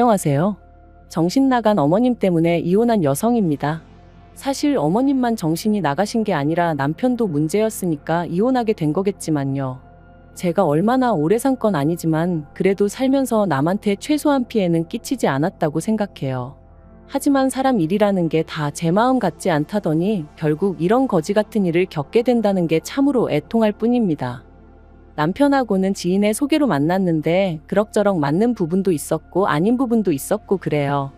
안녕하세요. 정신 나간 어머님 때문에 이혼한 여성입니다. 사실 어머님만 정신이 나가신 게 아니라 남편도 문제였으니까 이혼하게 된 거겠지만요. 제가 얼마나 오래 산 건 아니지만 그래도 살면서 남한테 최소한 피해는 끼치지 않았다고 생각해요. 하지만 사람 일이라는 게 다 제 마음 같지 않다더니 결국 이런 거지 같은 일을 겪게 된다는 게 참으로 애통할 뿐입니다. 남편하고는 지인의 소개로 만났는데 그럭저럭 맞는 부분도 있었고 아닌 부분도 있었고 그래요.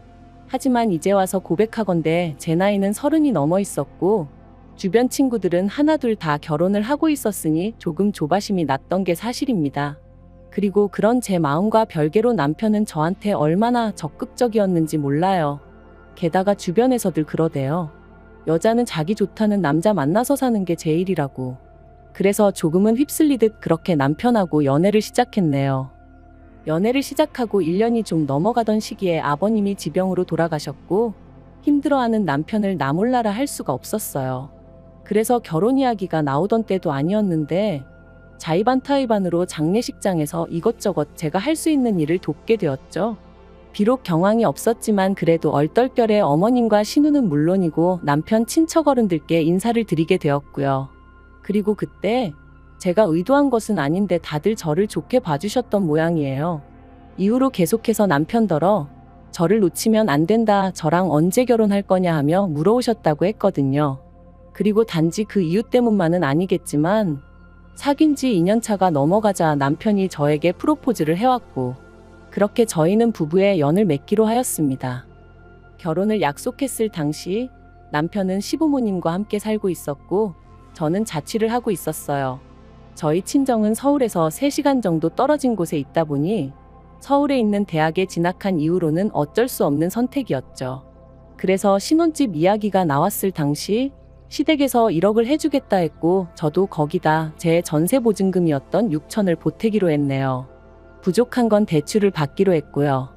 하지만 이제 와서 고백하건대 제 나이는 30이 넘어 있었고 주변 친구들은 하나둘 다 결혼을 하고 있었으니 조금 조바심이 났던 게 사실입니다. 그리고 그런 제 마음과 별개로 남편은 저한테 얼마나 적극적이었는지 몰라요. 게다가 주변에서들 그러대요. 여자는 자기 좋다는 남자 만나서 사는 게 제일이라고. 그래서 조금은 휩쓸리듯 그렇게 남편하고 연애를 시작했네요. 연애를 시작하고 1년이 좀 넘어가던 시기에 아버님이 지병으로 돌아가셨고 힘들어하는 남편을 나 몰라라 할 수가 없었어요. 그래서 결혼 이야기가 나오던 때도 아니었는데 자의반타의반으로 장례식장에서 이것저것 제가 할 수 있는 일을 돕게 되었죠. 비록 경황이 없었지만 그래도 얼떨결에 어머님과 신우는 물론이고 남편 친척 어른들께 인사를 드리게 되었고요. 그리고 그때 제가 의도한 것은 아닌데 다들 저를 좋게 봐주셨던 모양이에요. 이후로 계속해서 남편더러 저를 놓치면 안 된다, 저랑 언제 결혼할 거냐 하며 물어오셨다고 했거든요. 그리고 단지 그 이유 때문만은 아니겠지만 사귄 지 2년차가 넘어가자 남편이 저에게 프로포즈를 해왔고 그렇게 저희는 부부의 연을 맺기로 하였습니다. 결혼을 약속했을 당시 남편은 시부모님과 함께 살고 있었고 저는 자취를 하고 있었어요. 저희 친정은 서울에서 3시간 정도 떨어진 곳에 있다 보니 서울에 있는 대학에 진학한 이후로는 어쩔 수 없는 선택이었죠. 그래서 신혼집 이야기가 나왔을 당시 시댁에서 1억을 해주겠다 했고 저도 거기다 제 전세보증금이었던 6천을 보태기로 했네요. 부족한 건 대출을 받기로 했고요.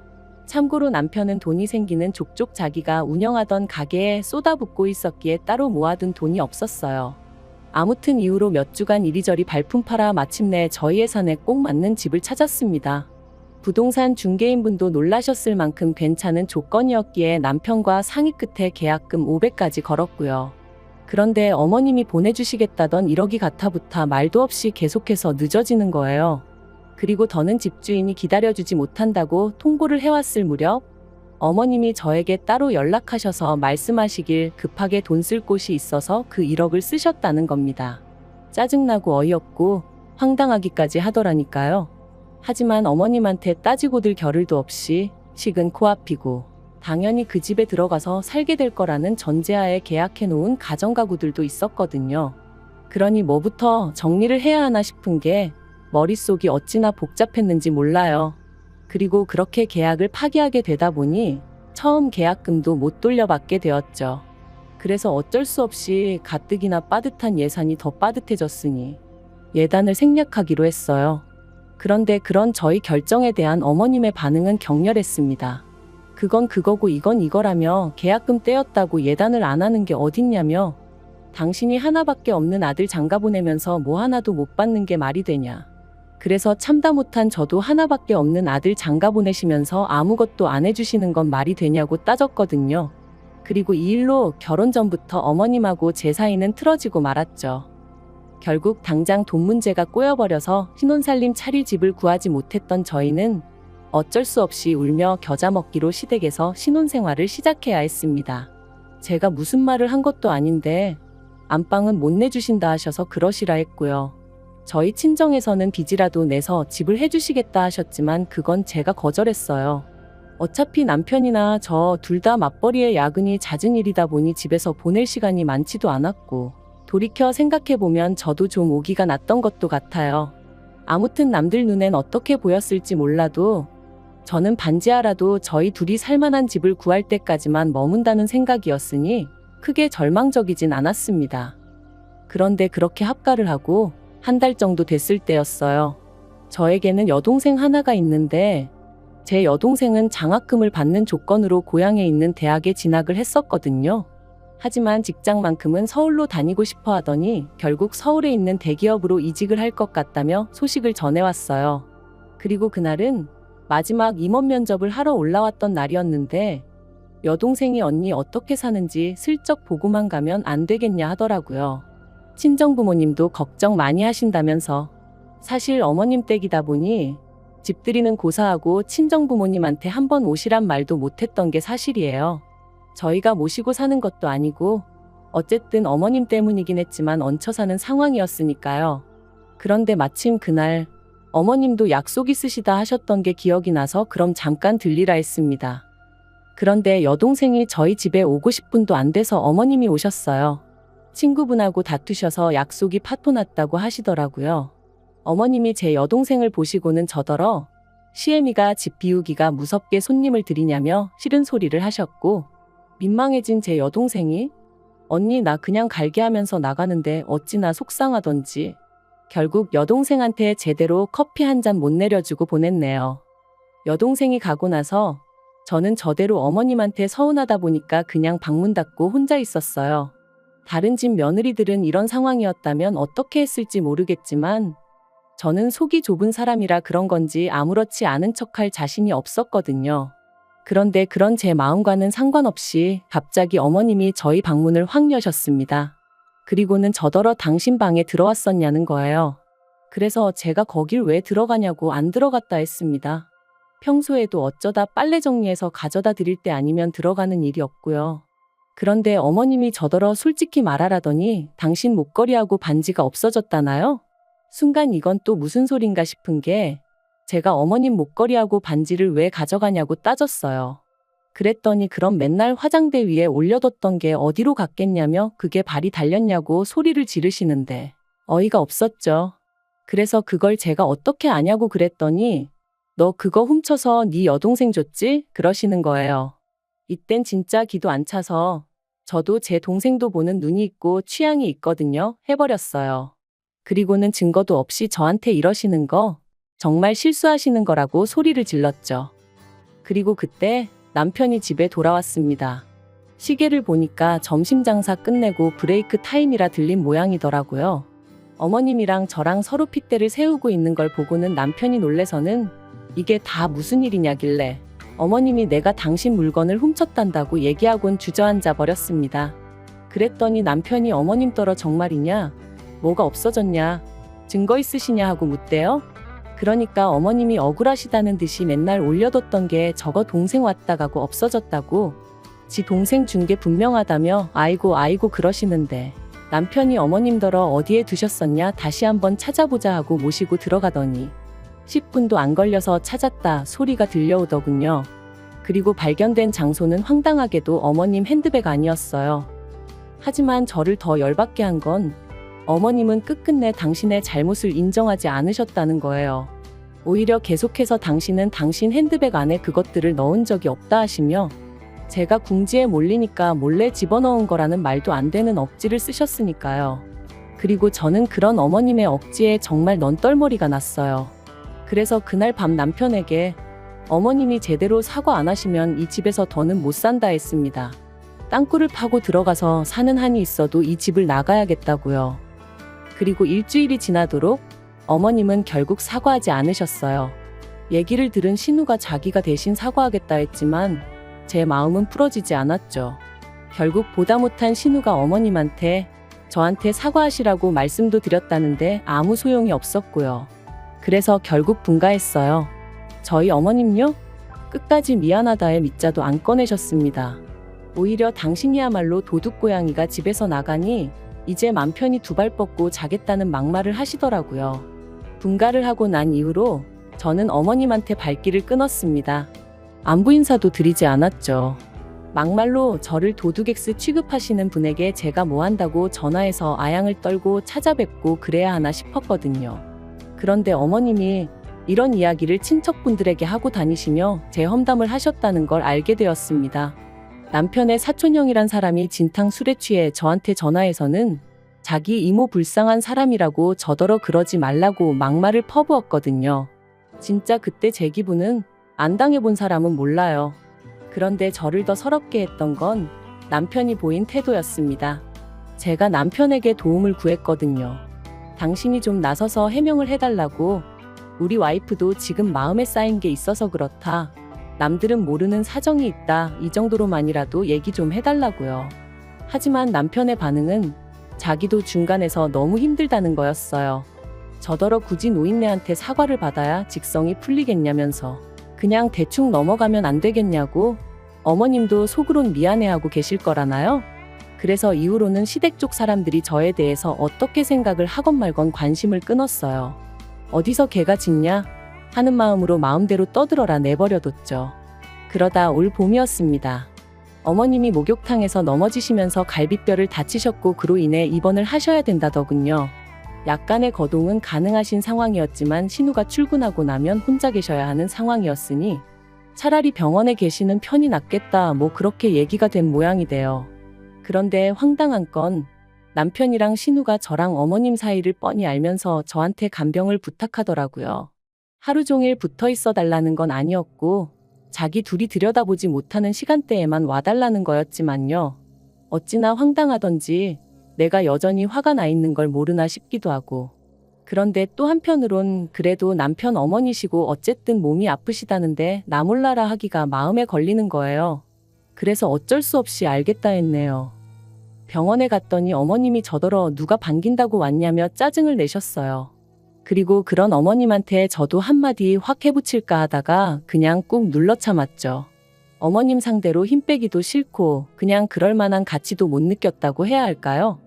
참고로 남편은 돈이 생기는 족족 자기가 운영하던 가게에 쏟아붓고 있었기에 따로 모아둔 돈이 없었어요. 아무튼 이후로 몇 주간 이리저리 발품 팔아 마침내 저희 예산에 꼭 맞는 집을 찾았습니다. 부동산 중개인분도 놀라셨을 만큼 괜찮은 조건이었기에 남편과 상의 끝에 계약금 500까지 걸었고요. 그런데 어머님이 보내주시겠다던 1억이 가타부타 말도 없이 계속해서 늦어지는 거예요. 그리고 더는 집주인이 기다려주지 못한다고 통보를 해왔을 무렵 어머님이 저에게 따로 연락하셔서 말씀하시길 급하게 돈 쓸 곳이 있어서 그 1억을 쓰셨다는 겁니다. 짜증나고 어이없고 황당하기까지 하더라니까요. 하지만 어머님한테 따지고들 겨를도 없이 식은 코앞이고 당연히 그 집에 들어가서 살게 될 거라는 전제하에 계약해놓은 가정가구들도 있었거든요. 그러니 뭐부터 정리를 해야 하나 싶은 게 머릿속이 어찌나 복잡했는지 몰라요. 그리고 그렇게 계약을 파기하게 되다 보니 처음 계약금도 못 돌려받게 되었죠. 그래서 어쩔 수 없이 가뜩이나 빠듯한 예산이 더 빠듯해졌으니 예단을 생략하기로 했어요. 그런데 그런 저희 결정에 대한 어머님의 반응은 격렬했습니다. 그건 그거고 이건 이거라며 계약금 떼었다고 예단을 안 하는 게 어딨냐며 당신이 하나밖에 없는 아들 장가 보내면서 뭐 하나도 못 받는 게 말이 되냐. 그래서 참다 못한 저도 하나밖에 없는 아들 장가 보내시면서 아무것도 안 해주시는 건 말이 되냐고 따졌거든요. 그리고 이 일로 결혼 전부터 어머님하고 제 사이는 틀어지고 말았죠. 결국 당장 돈 문제가 꼬여버려서 신혼살림 차릴 집을 구하지 못했던 저희는 어쩔 수 없이 울며 겨자 먹기로 시댁에서 신혼생활을 시작해야 했습니다. 제가 무슨 말을 한 것도 아닌데 안방은 못 내주신다 하셔서 그러시라 했고요. 저희 친정에서는 빚이라도 내서 집을 해주시겠다 하셨지만 그건 제가 거절했어요. 어차피 남편이나 저 둘 다 맞벌이에 야근이 잦은 일이다 보니 집에서 보낼 시간이 많지도 않았고 돌이켜 생각해보면 저도 좀 오기가 났던 것도 같아요. 아무튼 남들 눈엔 어떻게 보였을지 몰라도 저는 반지하라도 저희 둘이 살만한 집을 구할 때까지만 머문다는 생각이었으니 크게 절망적이진 않았습니다. 그런데 그렇게 합가를 하고 한 달 정도 됐을 때였어요. 저에게는 여동생 하나가 있는데 제 여동생은 장학금을 받는 조건으로 고향에 있는 대학에 진학을 했었거든요. 하지만 직장만큼은 서울로 다니고 싶어 하더니 결국 서울에 있는 대기업으로 이직을 할 것 같다며 소식을 전해왔어요. 그리고 그날은 마지막 임원 면접을 하러 올라왔던 날이었는데 여동생이 언니 어떻게 사는지 슬쩍 보고만 가면 안 되겠냐 하더라고요. 친정부모님도 걱정 많이 하신다면서. 사실 어머님 댁이다 보니 집들이는 고사하고 친정부모님한테 한번 오시란 말도 못했던 게 사실이에요. 저희가 모시고 사는 것도 아니고 어쨌든 어머님 때문이긴 했지만 얹혀 사는 상황이었으니까요. 그런데 마침 그날 어머님도 약속 있으시다 하셨던 게 기억이 나서 그럼 잠깐 들리라 했습니다. 그런데 여동생이 저희 집에 오고 10분도 안 돼서 어머님이 오셨어요. 친구분하고 다투셔서 약속이 파토났다고 하시더라고요. 어머님이 제 여동생을 보시고는 저더러 시애미가 집 비우기가 무섭게 손님을 들이냐며 싫은 소리를 하셨고, 민망해진 제 여동생이 언니 나 그냥 갈게 하면서 나가는데 어찌나 속상하던지 결국 여동생한테 제대로 커피 한 잔 못 내려주고 보냈네요. 여동생이 가고 나서 저는 저대로 어머님한테 서운하다 보니까 그냥 방문 닫고 혼자 있었어요. 다른 집 며느리들은 이런 상황이었다면 어떻게 했을지 모르겠지만 저는 속이 좁은 사람이라 그런 건지 아무렇지 않은 척할 자신이 없었거든요. 그런데 그런 제 마음과는 상관없이 갑자기 어머님이 저희 방문을 확 여셨습니다. 그리고는 저더러 당신 방에 들어왔었냐는 거예요. 그래서 제가 거길 왜 들어가냐고 안 들어갔다 했습니다. 평소에도 어쩌다 빨래 정리해서 가져다 드릴 때 아니면 들어가는 일이 없고요. 그런데 어머님이 저더러 솔직히 말하라더니 당신 목걸이하고 반지가 없어졌다나요? 순간 이건 또 무슨 소린가 싶은 게 제가 어머님 목걸이하고 반지를 왜 가져가냐고 따졌어요. 그랬더니 그럼 맨날 화장대 위에 올려뒀던 게 어디로 갔겠냐며 그게 발이 달렸냐고 소리를 지르시는데 어이가 없었죠. 그래서 그걸 제가 어떻게 아냐고 그랬더니 너 그거 훔쳐서 네 여동생 줬지? 그러시는 거예요. 이땐 진짜 기도 안 차서 저도 제 동생도 보는 눈이 있고 취향이 있거든요. 해버렸어요. 그리고는 증거도 없이 저한테 이러시는 거 정말 실수하시는 거라고 소리를 질렀죠. 그리고 그때 남편이 집에 돌아왔습니다. 시계를 보니까 점심 장사 끝내고 브레이크 타임이라 들린 모양이더라고요. 어머님이랑 저랑 서로 핏대를 세우고 있는 걸 보고는 남편이 놀래서는 이게 다 무슨 일이냐길래 어머님이 내가 당신 물건을 훔쳤단다고 얘기하곤 주저앉아 버렸습니다. 그랬더니 남편이 어머님 떨어 정말이냐? 뭐가 없어졌냐? 증거 있으시냐 하고 묻대요. 그러니까 어머님이 억울하시다는 듯이 맨날 올려뒀던 게 저거 동생 왔다 가고 없어졌다고 지 동생 준 게 분명하다며 아이고 그러시는데 남편이 어머님더러 어디에 두셨었냐 다시 한번 찾아보자 하고 모시고 들어가더니 10분도 안 걸려서 찾았다 소리가 들려오더군요. 그리고 발견된 장소는 황당하게도 어머님 핸드백 아니었어요. 하지만 저를 더 열받게 한 건 어머님은 끝끝내 당신의 잘못을 인정하지 않으셨다는 거예요. 오히려 계속해서 당신은 당신 핸드백 안에 그것들을 넣은 적이 없다 하시며 제가 궁지에 몰리니까 몰래 집어넣은 거라는 말도 안 되는 억지를 쓰셨으니까요. 그리고 저는 그런 어머님의 억지에 정말 넌떨머리가 났어요. 그래서 그날 밤 남편에게 어머님이 제대로 사과 안 하시면 이 집에서 더는 못 산다 했습니다. 땅굴을 파고 들어가서 사는 한이 있어도 이 집을 나가야겠다고요. 그리고 일주일이 지나도록 어머님은 결국 사과하지 않으셨어요. 얘기를 들은 신우가 자기가 대신 사과하겠다 했지만 제 마음은 풀어지지 않았죠. 결국 보다 못한 신우가 어머님한테 저한테 사과하시라고 말씀도 드렸다는데 아무 소용이 없었고요. 그래서 결국 분가했어요. 저희 어머님요? 끝까지 미안하다의 밑자도 안 꺼내셨습니다. 오히려 당신이야말로 도둑고양이가 집에서 나가니 이제 맘 편히 두 발 뻗고 자겠다는 막말을 하시더라고요. 분가를 하고 난 이후로 저는 어머님한테 발길을 끊었습니다. 안부 인사도 드리지 않았죠. 막말로 저를 도둑엑스 취급하시는 분에게 제가 뭐 한다고 전화해서 아양을 떨고 찾아뵙고 그래야 하나 싶었거든요. 그런데 어머님이 이런 이야기를 친척분들에게 하고 다니시며 제 험담을 하셨다는 걸 알게 되었습니다. 남편의 사촌형이란 사람이 진탕 술에 취해 저한테 전화해서는 자기 이모 불쌍한 사람이라고 저더러 그러지 말라고 막말을 퍼부었거든요. 진짜 그때 제 기분은 안 당해본 사람은 몰라요. 그런데 저를 더 서럽게 했던 건 남편이 보인 태도였습니다. 제가 남편에게 도움을 구했거든요. 당신이 좀 나서서 해명을 해달라고. 우리 와이프도 지금 마음에 쌓인 게 있어서 그렇다. 남들은 모르는 사정이 있다. 이 정도로만이라도 얘기 좀 해달라고요. 하지만 남편의 반응은 자기도 중간에서 너무 힘들다는 거였어요. 저더러 굳이 노인네한테 사과를 받아야 직성이 풀리겠냐면서 그냥 대충 넘어가면 안 되겠냐고. 어머님도 속으론 미안해하고 계실 거라나요? 그래서 이후로는 시댁 쪽 사람들이 저에 대해서 어떻게 생각을 하건 말건 관심을 끊었어요. 어디서 개가 짖냐 하는 마음으로 마음대로 떠들어라 내버려뒀죠. 그러다 올 봄이었습니다. 어머님이 목욕탕에서 넘어지시면서 갈비뼈를 다치셨고 그로 인해 입원을 하셔야 된다더군요. 약간의 거동은 가능하신 상황이었지만 신우가 출근하고 나면 혼자 계셔야 하는 상황이었으니 차라리 병원에 계시는 편이 낫겠다 뭐 그렇게 얘기가 된 모양이 돼요. 그런데 황당한 건 남편이랑 신우가 저랑 어머님 사이를 뻔히 알면서 저한테 간병을 부탁하더라고요. 하루 종일 붙어 있어 달라는 건 아니었고 자기 둘이 들여다보지 못하는 시간대에만 와달라는 거였지만요. 어찌나 황당하던지 내가 여전히 화가 나 있는 걸 모르나 싶기도 하고. 그런데 또 한편으론 그래도 남편 어머니시고 어쨌든 몸이 아프시다는데 나 몰라라 하기가 마음에 걸리는 거예요. 그래서 어쩔 수 없이 알겠다 했네요. 병원에 갔더니 어머님이 저더러 누가 반긴다고 왔냐며 짜증을 내셨어요. 그리고 그런 어머님한테 저도 한마디 확 해붙일까 하다가 그냥 꾹 눌러 참았죠. 어머님 상대로 힘 빼기도 싫고 그냥 그럴 만한 가치도 못 느꼈다고 해야 할까요?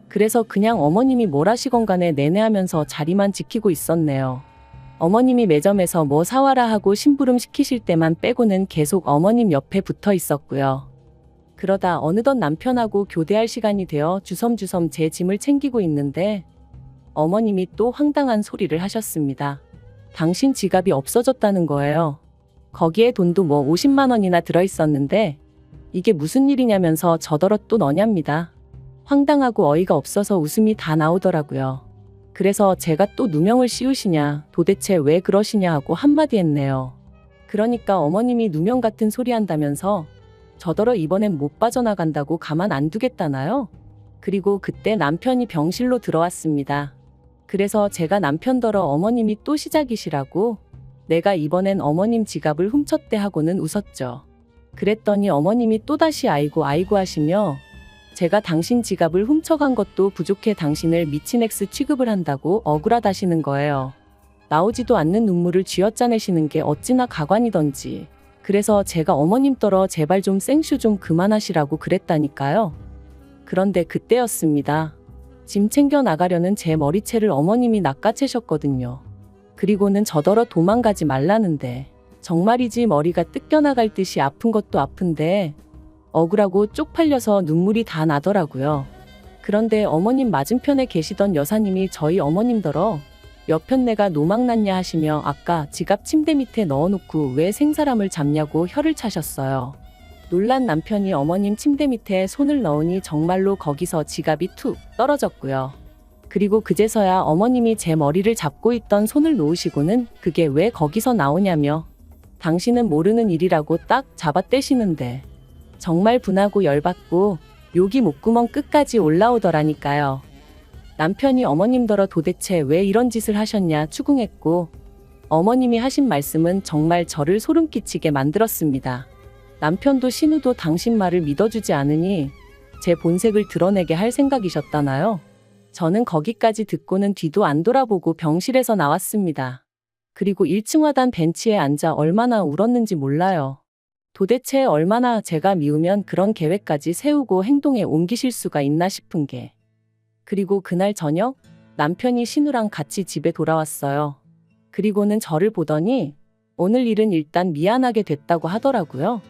그래서 그냥 어머님이 뭘 하시건 간에 내내 하면서 자리만 지키고 있었네요. 어머님이 매점에서 뭐 사와라 하고 심부름 시키실 때만 빼고는 계속 어머님 옆에 붙어 있었고요. 그러다 어느덧 남편하고 교대할 시간이 되어 주섬주섬 제 짐을 챙기고 있는데 어머님이 또 황당한 소리를 하셨습니다. 당신 지갑이 없어졌다는 거예요. 거기에 돈도 뭐 50만 원이나 들어있었는데 이게 무슨 일이냐면서 저더러 또 너냐입니다. 황당하고 어이가 없어서 웃음이 다 나오더라고요. 그래서 제가 또 누명을 씌우시냐, 도대체 왜 그러시냐 하고 한마디 했네요. 그러니까 어머님이 누명 같은 소리 한다면서 저더러 이번엔 못 빠져나간다고 가만 안 두겠다나요? 그리고 그때 남편이 병실로 들어왔습니다. 그래서 제가 남편더러 어머님이 또 시작이시라고 내가 이번엔 어머님 지갑을 훔쳤대 하고는 웃었죠. 그랬더니 어머님이 또다시 아이고 아이고 하시며 제가 당신 지갑을 훔쳐간 것도 부족해 당신을 미친 X 취급을 한다고 억울하다시는 거예요. 나오지도 않는 눈물을 쥐어짜내시는 게 어찌나 가관이던지. 그래서 제가 어머님더러 제발 좀 생쇼 좀 그만하시라고 그랬다니까요. 그런데 그때였습니다. 짐 챙겨 나가려는 제 머리채를 어머님이 낚아채셨거든요. 그리고는 저더러 도망가지 말라는데 정말이지 머리가 뜯겨나갈 듯이 아픈 것도 아픈데 억울하고 쪽팔려서 눈물이 다 나더라고요. 그런데 어머님 맞은편에 계시던 여사님이 저희 어머님더러 몇 편 내가 노망났냐 하시며 아까 지갑 침대 밑에 넣어놓고 왜 생사람을 잡냐고 혀를 차셨어요. 놀란 남편이 어머님 침대 밑에 손을 넣으니 정말로 거기서 지갑이 툭 떨어졌고요. 그리고 그제서야 어머님이 제 머리를 잡고 있던 손을 놓으시고는 그게 왜 거기서 나오냐며 당신은 모르는 일이라고 딱 잡아떼시는데 정말 분하고 열받고 욕이 목구멍 끝까지 올라오더라니까요. 남편이 어머님더러 도대체 왜 이런 짓을 하셨냐 추궁했고 어머님이 하신 말씀은 정말 저를 소름 끼치게 만들었습니다. 남편도 신우도 당신 말을 믿어주지 않으니 제 본색을 드러내게 할 생각이셨다나요? 저는 거기까지 듣고는 뒤도 안 돌아보고 병실에서 나왔습니다. 그리고 1층 하단 벤치에 앉아 얼마나 울었는지 몰라요. 도대체 얼마나 제가 미우면 그런 계획까지 세우고 행동에 옮기실 수가 있나 싶은 게. 그리고 그날 저녁 남편이 신우랑 같이 집에 돌아왔어요. 그리고는 저를 보더니 오늘 일은 일단 미안하게 됐다고 하더라고요.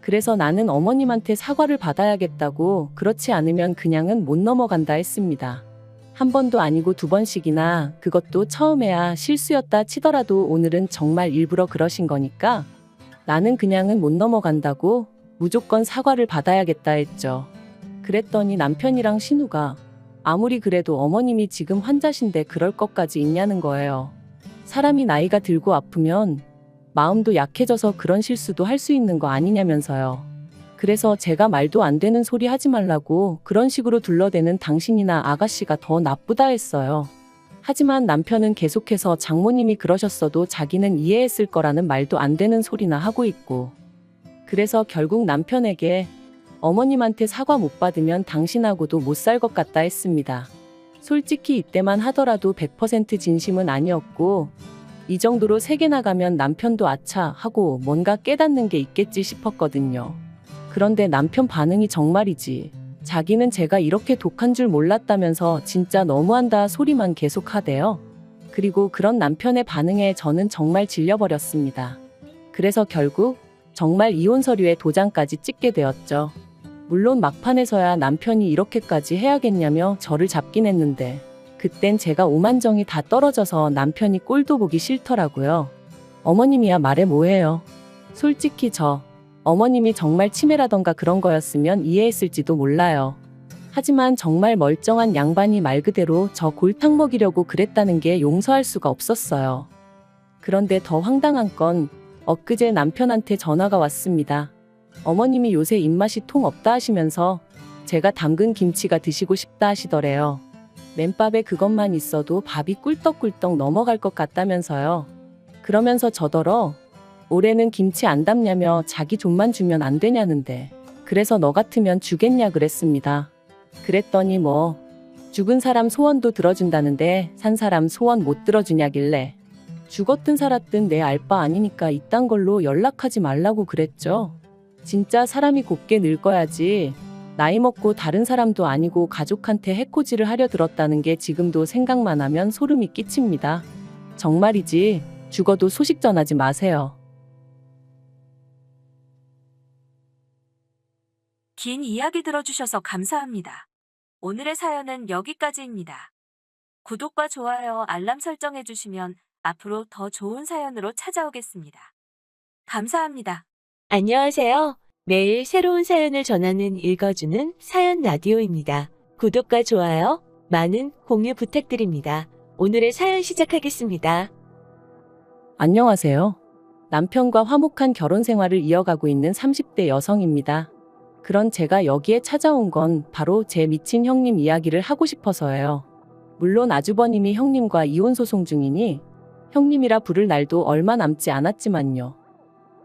그래서 나는 어머님한테 사과를 받아야겠다고 그렇지 않으면 그냥은 못 넘어간다 했습니다. 한 번도 아니고 두 번씩이나 그것도 처음에야 실수였다 치더라도 오늘은 정말 일부러 그러신 거니까 나는 그냥은 못 넘어간다고 무조건 사과를 받아야겠다 했죠. 그랬더니 남편이랑 신우가 아무리 그래도 어머님이 지금 환자신데 그럴 것까지 있냐는 거예요. 사람이 나이가 들고 아프면 마음도 약해져서 그런 실수도 할 수 있는 거 아니냐면서요. 그래서 제가 말도 안 되는 소리 하지 말라고 그런 식으로 둘러대는 당신이나 아가씨가 더 나쁘다 했어요. 하지만 남편은 계속해서 장모님이 그러셨어도 자기는 이해했을 거라는 말도 안 되는 소리나 하고 있고, 그래서 결국 남편에게 어머님한테 사과 못 받으면 당신하고도 못 살 것 같다 했습니다. 솔직히 이때만 하더라도 100% 진심은 아니었고, 이 정도로 세게 나가면 남편도 아차 하고 뭔가 깨닫는 게 있겠지 싶었거든요. 그런데 남편 반응이 정말이지. 자기는 제가 이렇게 독한 줄 몰랐다면서 진짜 너무한다 소리만 계속 하대요. 그리고 그런 남편의 반응에 저는 정말 질려버렸습니다. 그래서 결국 정말 이혼 서류에 도장까지 찍게 되었죠. 물론 막판에서야 남편이 이렇게까지 해야겠냐며 저를 잡긴 했는데, 그땐 제가 오만정이 다 떨어져서 남편이 꼴도 보기 싫더라고요. 어머님이야 말해 뭐해요. 솔직히 어머님이 정말 치매라던가 그런 거였으면 이해했을지도 몰라요. 하지만 정말 멀쩡한 양반이 말 그대로 저 골탕 먹이려고 그랬다는 게 용서할 수가 없었어요. 그런데 더 황당한 건 엊그제 남편한테 전화가 왔습니다. 어머님이 요새 입맛이 통 없다 하시면서 제가 담근 김치가 드시고 싶다 하시더래요. 맨밥에 그것만 있어도 밥이 꿀떡꿀떡 넘어갈 것 같다면서요. 그러면서 저더러 올해는 김치 안 담냐며 자기 좀만 주면 안 되냐는데, 그래서 너 같으면 주겠냐 그랬습니다. 그랬더니 죽은 사람 소원도 들어준다는데 산 사람 소원 못 들어주냐길래 죽었든 살았든 내 알 바 아니니까 이딴 걸로 연락하지 말라고 그랬죠. 진짜 사람이 곱게 늙어야지. 나이 먹고 다른 사람도 아니고 가족한테 해코지를 하려 들었다는 게 지금도 생각만 하면 소름이 끼칩니다. 정말이지. 죽어도 소식 전하지 마세요. 긴 이야기 들어주셔서 감사합니다. 오늘의 사연은 여기까지입니다. 구독과 좋아요, 알람 설정해주시면 앞으로 더 좋은 사연으로 찾아오겠습니다. 감사합니다. 안녕하세요. 매일 새로운 사연을 전하는 읽어주는 사연 라디오입니다. 구독과 좋아요, 많은 공유 부탁드립니다. 오늘의 사연 시작하겠습니다. 안녕하세요. 남편과 화목한 결혼 생활을 이어가고 있는 30대 여성입니다. 그런 제가 여기에 찾아온 건 바로 제 미친 형님 이야기를 하고 싶어서예요. 물론 아주버님이 형님과 이혼 소송 중이니 형님이라 부를 날도 얼마 남지 않았지만요.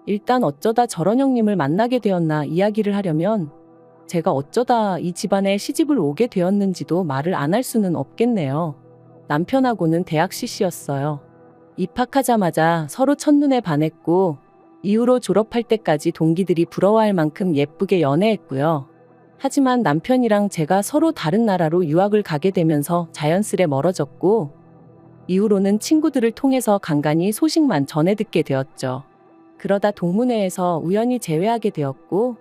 일단 어쩌다 저런 형님을 만나게 되었나 이야기를 하려면 제가 어쩌다 이 집안에 시집을 오게 되었는지도 말을 안 할 수는 없겠네요. 남편하고는 대학 CC였어요. 입학하자마자 서로 첫눈에 반했고 이후로 졸업할 때까지 동기들이 부러워할 만큼 예쁘게 연애했고요. 하지만 남편이랑 제가 서로 다른 나라로 유학을 가게 되면서 자연스레 멀어졌고, 이후로는 친구들을 통해서 간간히 소식만 전해 듣게 되었죠. 그러다 동문회에서 우연히 재회하게 되었고,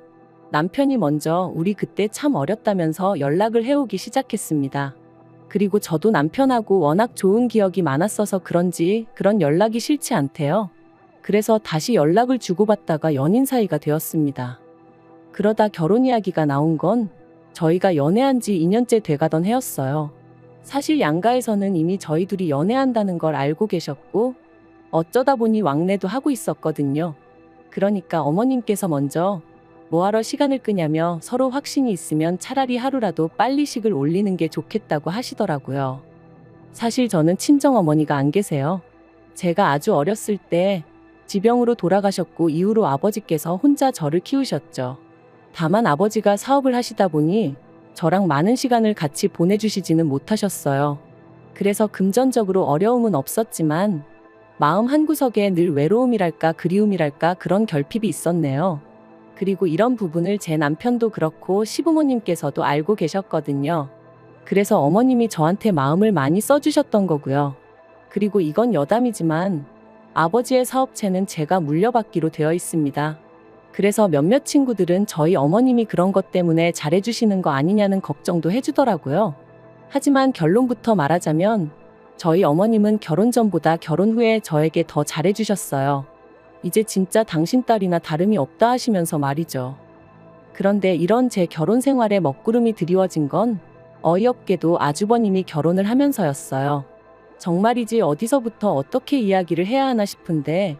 남편이 먼저 우리 그때 참 어렸다면서 연락을 해오기 시작했습니다. 그리고 저도 남편하고 워낙 좋은 기억이 많았어서 그런지 그런 연락이 싫지 않대요. 그래서 다시 연락을 주고받다가 연인 사이가 되었습니다. 그러다 결혼 이야기가 나온 건 저희가 연애한 지 2년째 돼가던 해였어요. 사실 양가에서는 이미 저희 둘이 연애한다는 걸 알고 계셨고 어쩌다 보니 왕래도 하고 있었거든요. 그러니까 어머님께서 먼저 뭐하러 시간을 끄냐며 서로 확신이 있으면 차라리 하루라도 빨리 식을 올리는 게 좋겠다고 하시더라고요. 사실 저는 친정어머니가 안 계세요. 제가 아주 어렸을 때 지병으로 돌아가셨고 이후로 아버지께서 혼자 저를 키우셨죠. 다만 아버지가 사업을 하시다 보니 저랑 많은 시간을 같이 보내주시지는 못하셨어요. 그래서 금전적으로 어려움은 없었지만 마음 한구석에 늘 외로움이랄까 그리움이랄까 그런 결핍이 있었네요. 그리고 이런 부분을 제 남편도 그렇고 시부모님께서도 알고 계셨거든요. 그래서 어머님이 저한테 마음을 많이 써주셨던 거고요. 그리고 이건 여담이지만 아버지의 사업체는 제가 물려받기로 되어 있습니다. 그래서 몇몇 친구들은 저희 어머님이 그런 것 때문에 잘해주시는 거 아니냐는 걱정도 해주더라고요. 하지만 결론부터 말하자면 저희 어머님은 결혼 전보다 결혼 후에 저에게 더 잘해주셨어요. 이제 진짜 당신 딸이나 다름이 없다 하시면서 말이죠. 그런데 이런 제 결혼 생활에 먹구름이 드리워진 건 어이없게도 아주버님이 결혼을 하면서였어요. 정말이지 어디서부터 어떻게 이야기를 해야 하나 싶은데,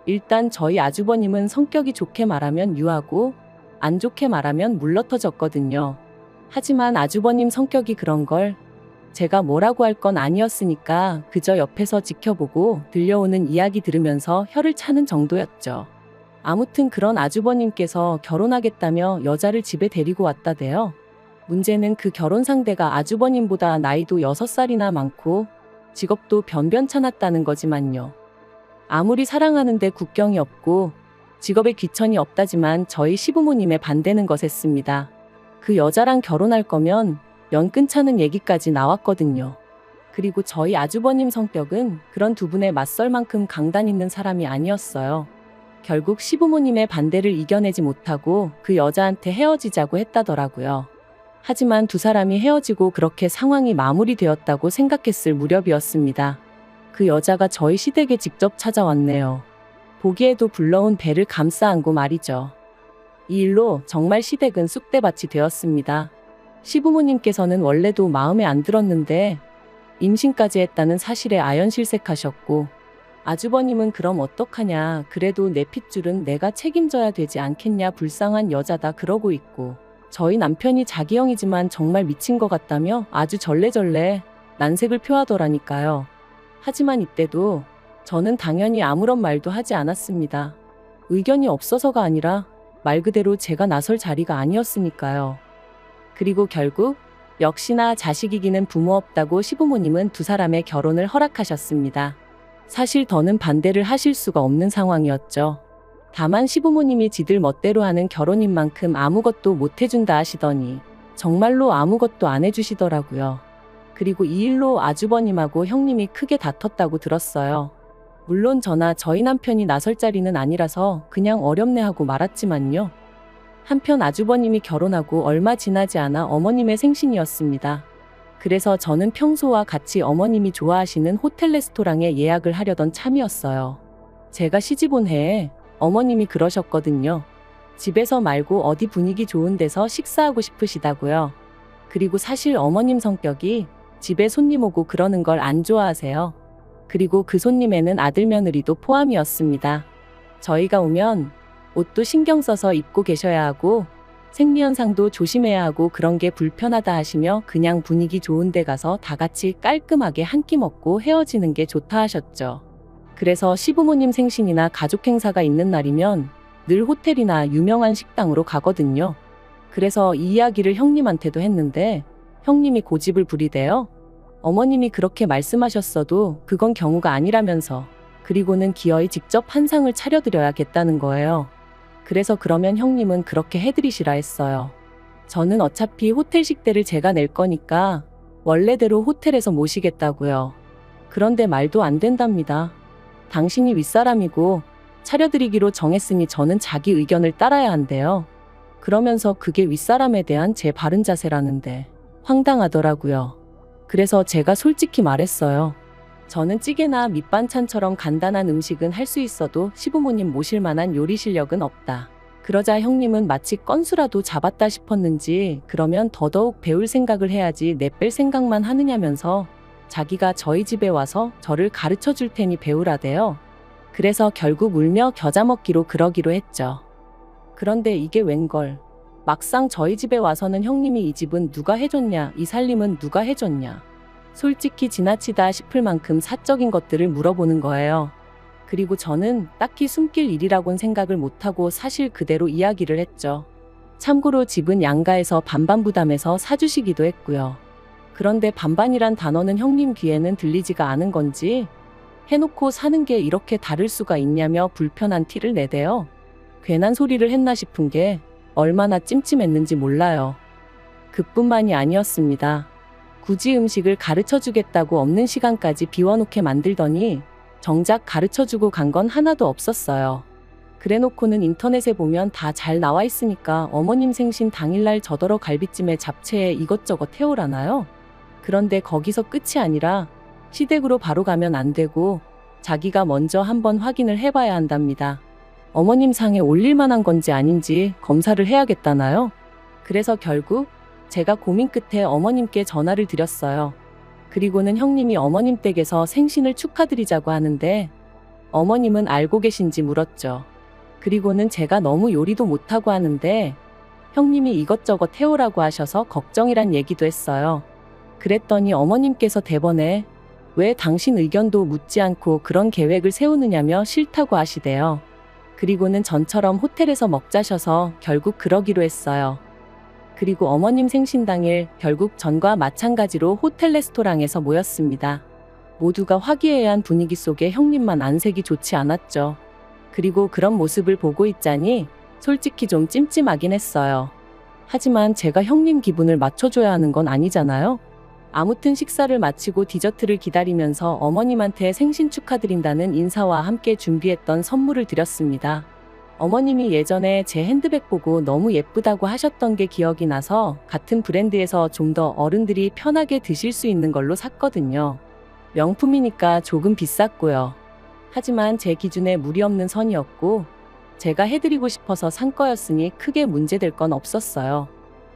일단 저희 아주버님은 성격이 좋게 말하면 유하고 안 좋게 말하면 물러터졌거든요. 하지만 아주버님 성격이 그런 걸 제가 뭐라고 할 건 아니었으니까 그저 옆에서 지켜보고 들려오는 이야기 들으면서 혀를 차는 정도였죠. 아무튼 그런 아주버님께서 결혼하겠다며 여자를 집에 데리고 왔다대요. 문제는 그 결혼 상대가 아주버님보다 나이도 6살이나 많고 직업도 변변찮았다는 거지만요. 아무리 사랑하는데 국경이 없고 직업에 귀천이 없다지만 저희 시부모님의 반대는 거셌습니다. 그 여자랑 결혼할 거면 연 끊자는 얘기까지 나왔거든요. 그리고 저희 아주버님 성격은 그런 두 분에 맞설 만큼 강단 있는 사람이 아니었어요. 결국 시부모님의 반대를 이겨내지 못하고 그 여자한테 헤어지자고 했다더라고요. 하지만 두 사람이 헤어지고 그렇게 상황이 마무리되었다고 생각했을 무렵이었습니다. 그 여자가 저희 시댁에 직접 찾아왔네요. 보기에도 불러온 배를 감싸 안고 말이죠. 이 일로 정말 시댁은 쑥대밭이 되었습니다. 시부모님께서는 원래도 마음에 안 들었는데 임신까지 했다는 사실에 아연실색하셨고, 아주버님은 그럼 어떡하냐, 그래도 내 핏줄은 내가 책임져야 되지 않겠냐, 불쌍한 여자다 그러고 있고, 저희 남편이 자기 형이지만 정말 미친 것 같다며 아주 절레절레 난색을 표하더라니까요. 하지만 이때도 저는 당연히 아무런 말도 하지 않았습니다. 의견이 없어서가 아니라 말 그대로 제가 나설 자리가 아니었으니까요. 그리고 결국 역시나 자식 이기는 부모 없다고 시부모님은 두 사람의 결혼을 허락하셨습니다. 사실 더는 반대를 하실 수가 없는 상황이었죠. 다만 시부모님이 지들 멋대로 하는 결혼인 만큼 아무것도 못 해준다 하시더니 정말로 아무것도 안 해주시더라고요. 그리고 이 일로 아주버님하고 형님이 크게 다퉜다고 들었어요. 물론 저나 저희 남편이 나설 자리는 아니라서 그냥 어렵네 하고 말았지만요. 한편 아주버님이 결혼하고 얼마 지나지 않아 어머님의 생신이었습니다. 그래서 저는 평소와 같이 어머님이 좋아하시는 호텔 레스토랑에 예약을 하려던 참이었어요. 제가 시집 온 해에 어머님이 그러셨거든요. 집에서 말고 어디 분위기 좋은 데서 식사하고 싶으시다고요. 그리고 사실 어머님 성격이 집에 손님 오고 그러는 걸 안 좋아하세요. 그리고 그 손님에는 아들 며느리도 포함이었습니다. 저희가 오면 옷도 신경 써서 입고 계셔야 하고 생리현상도 조심해야 하고 그런 게 불편하다 하시며 그냥 분위기 좋은 데 가서 다 같이 깔끔하게 한 끼 먹고 헤어지는 게 좋다 하셨죠. 그래서 시부모님 생신이나 가족 행사가 있는 날이면 늘 호텔이나 유명한 식당으로 가거든요. 그래서 이 이야기를 형님한테도 했는데 형님이 고집을 부리대요. 어머님이 그렇게 말씀하셨어도 그건 경우가 아니라면서, 그리고는 기어이 직접 한 상을 차려드려야겠다는 거예요. 그래서 그러면 형님은 그렇게 해드리시라 했어요. 저는 어차피 호텔 식대를 제가 낼 거니까 원래대로 호텔에서 모시겠다고요. 그런데 말도 안 된답니다. 당신이 윗사람이고 차려드리기로 정했으니 저는 자기 의견을 따라야 한대요. 그러면서 그게 윗사람에 대한 제 바른 자세라는데 황당하더라고요. 그래서 제가 솔직히 말했어요. 저는 찌개나 밑반찬처럼 간단한 음식은 할 수 있어도 시부모님 모실 만한 요리 실력은 없다. 그러자 형님은 마치 건수라도 잡았다 싶었는지 그러면 더더욱 배울 생각을 해야지 내 뺄 생각만 하느냐면서 자기가 저희 집에 와서 저를 가르쳐 줄 테니 배우라대요. 그래서 결국 울며 겨자 먹기로 그러기로 했죠. 그런데 이게 웬걸. 막상 저희 집에 와서는 형님이 이 집은 누가 해줬냐, 이 살림은 누가 해줬냐. 솔직히 지나치다 싶을 만큼 사적인 것들을 물어보는 거예요. 그리고 저는 딱히 숨길 일이라곤 생각을 못하고 사실 그대로 이야기를 했죠. 참고로 집은 양가에서 반반 부담해서 사주시기도 했고요. 그런데 반반이란 단어는 형님 귀에는 들리지가 않은 건지 해놓고 사는 게 이렇게 다를 수가 있냐며 불편한 티를 내대요. 괜한 소리를 했나 싶은 게 얼마나 찜찜했는지 몰라요. 그뿐만이 아니었습니다. 굳이 음식을 가르쳐주겠다고 없는 시간까지 비워놓게 만들더니 정작 가르쳐주고 간 건 하나도 없었어요. 그래놓고는 인터넷에 보면 다 잘 나와 있으니까 어머님 생신 당일날 저더러 갈비찜에 잡채에 이것저것 해오라나요? 그런데 거기서 끝이 아니라 시댁으로 바로 가면 안 되고 자기가 먼저 한번 확인을 해봐야 한답니다. 어머님 상에 올릴 만한 건지 아닌지 검사를 해야겠다나요? 그래서 결국 제가 고민 끝에 어머님께 전화를 드렸어요. 그리고는 형님이 어머님 댁에서 생신을 축하드리자고 하는데 어머님은 알고 계신지 물었죠. 그리고는 제가 너무 요리도 못하고 하는데 형님이 이것저것 해오라고 하셔서 걱정이란 얘기도 했어요. 그랬더니 어머님께서 대번에 왜 당신 의견도 묻지 않고 그런 계획을 세우느냐며 싫다고 하시대요. 그리고는 전처럼 호텔에서 먹자셔서 결국 그러기로 했어요. 그리고 어머님 생신 당일 결국 전과 마찬가지로 호텔 레스토랑에서 모였습니다. 모두가 화기애애한 분위기 속에 형님만 안색이 좋지 않았죠. 그리고 그런 모습을 보고 있자니 솔직히 좀 찜찜하긴 했어요. 하지만 제가 형님 기분을 맞춰줘야 하는 건 아니잖아요. 아무튼 식사를 마치고 디저트를 기다리면서 어머님한테 생신 축하드린다는 인사와 함께 준비했던 선물을 드렸습니다. 어머님이 예전에 제 핸드백 보고 너무 예쁘다고 하셨던 게 기억이 나서 같은 브랜드에서 좀 더 어른들이 편하게 드실 수 있는 걸로 샀거든요. 명품이니까 조금 비쌌고요. 하지만 제 기준에 무리 없는 선이었고 제가 해드리고 싶어서 산 거였으니 크게 문제될 건 없었어요.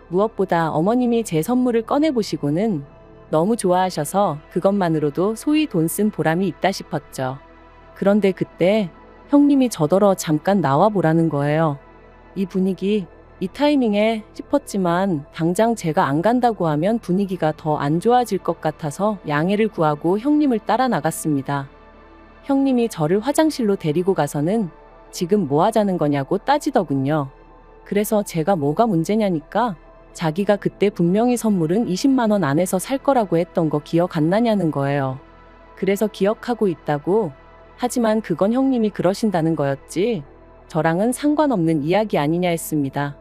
무엇보다 어머님이 제 선물을 꺼내보시고는 너무 좋아하셔서 그것만으로도 소위 돈 쓴 보람이 있다 싶었죠. 그런데 그때 형님이 저더러 잠깐 나와보라는 거예요. 이 분위기, 이 타이밍에 싶었지만 당장 제가 안 간다고 하면 분위기가 더 안 좋아질 것 같아서 양해를 구하고 형님을 따라 나갔습니다. 형님이 저를 화장실로 데리고 가서는 지금 뭐 하자는 거냐고 따지더군요. 그래서 제가 뭐가 문제냐니까 자기가 그때 분명히 선물은 20만 원 안에서 살 거라고 했던 거 기억 안 나냐는 거예요. 그래서 기억하고 있다고. 하지만 그건 형님이 그러신다는 거였지 저랑은 상관없는 이야기 아니냐 했습니다.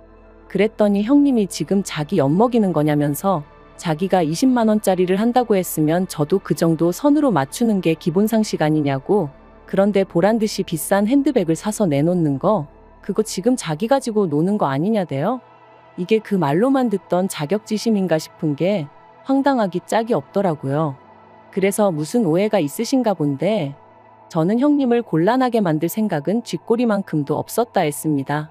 그랬더니 형님이 지금 자기 엿먹이는 거냐면서 자기가 20만 원짜리를 한다고 했으면 저도 그 정도 선으로 맞추는 게 기본 상식 아니냐고. 그런데 보란듯이 비싼 핸드백을 사서 내놓는 거 그거 지금 자기 가지고 노는 거 아니냐대요. 이게 그 말로만 듣던 자격지심인가 싶은 게 황당하기 짝이 없더라고요. 그래서 무슨 오해가 있으신가 본데 저는 형님을 곤란하게 만들 생각은 쥐꼬리만큼도 없었다 했습니다.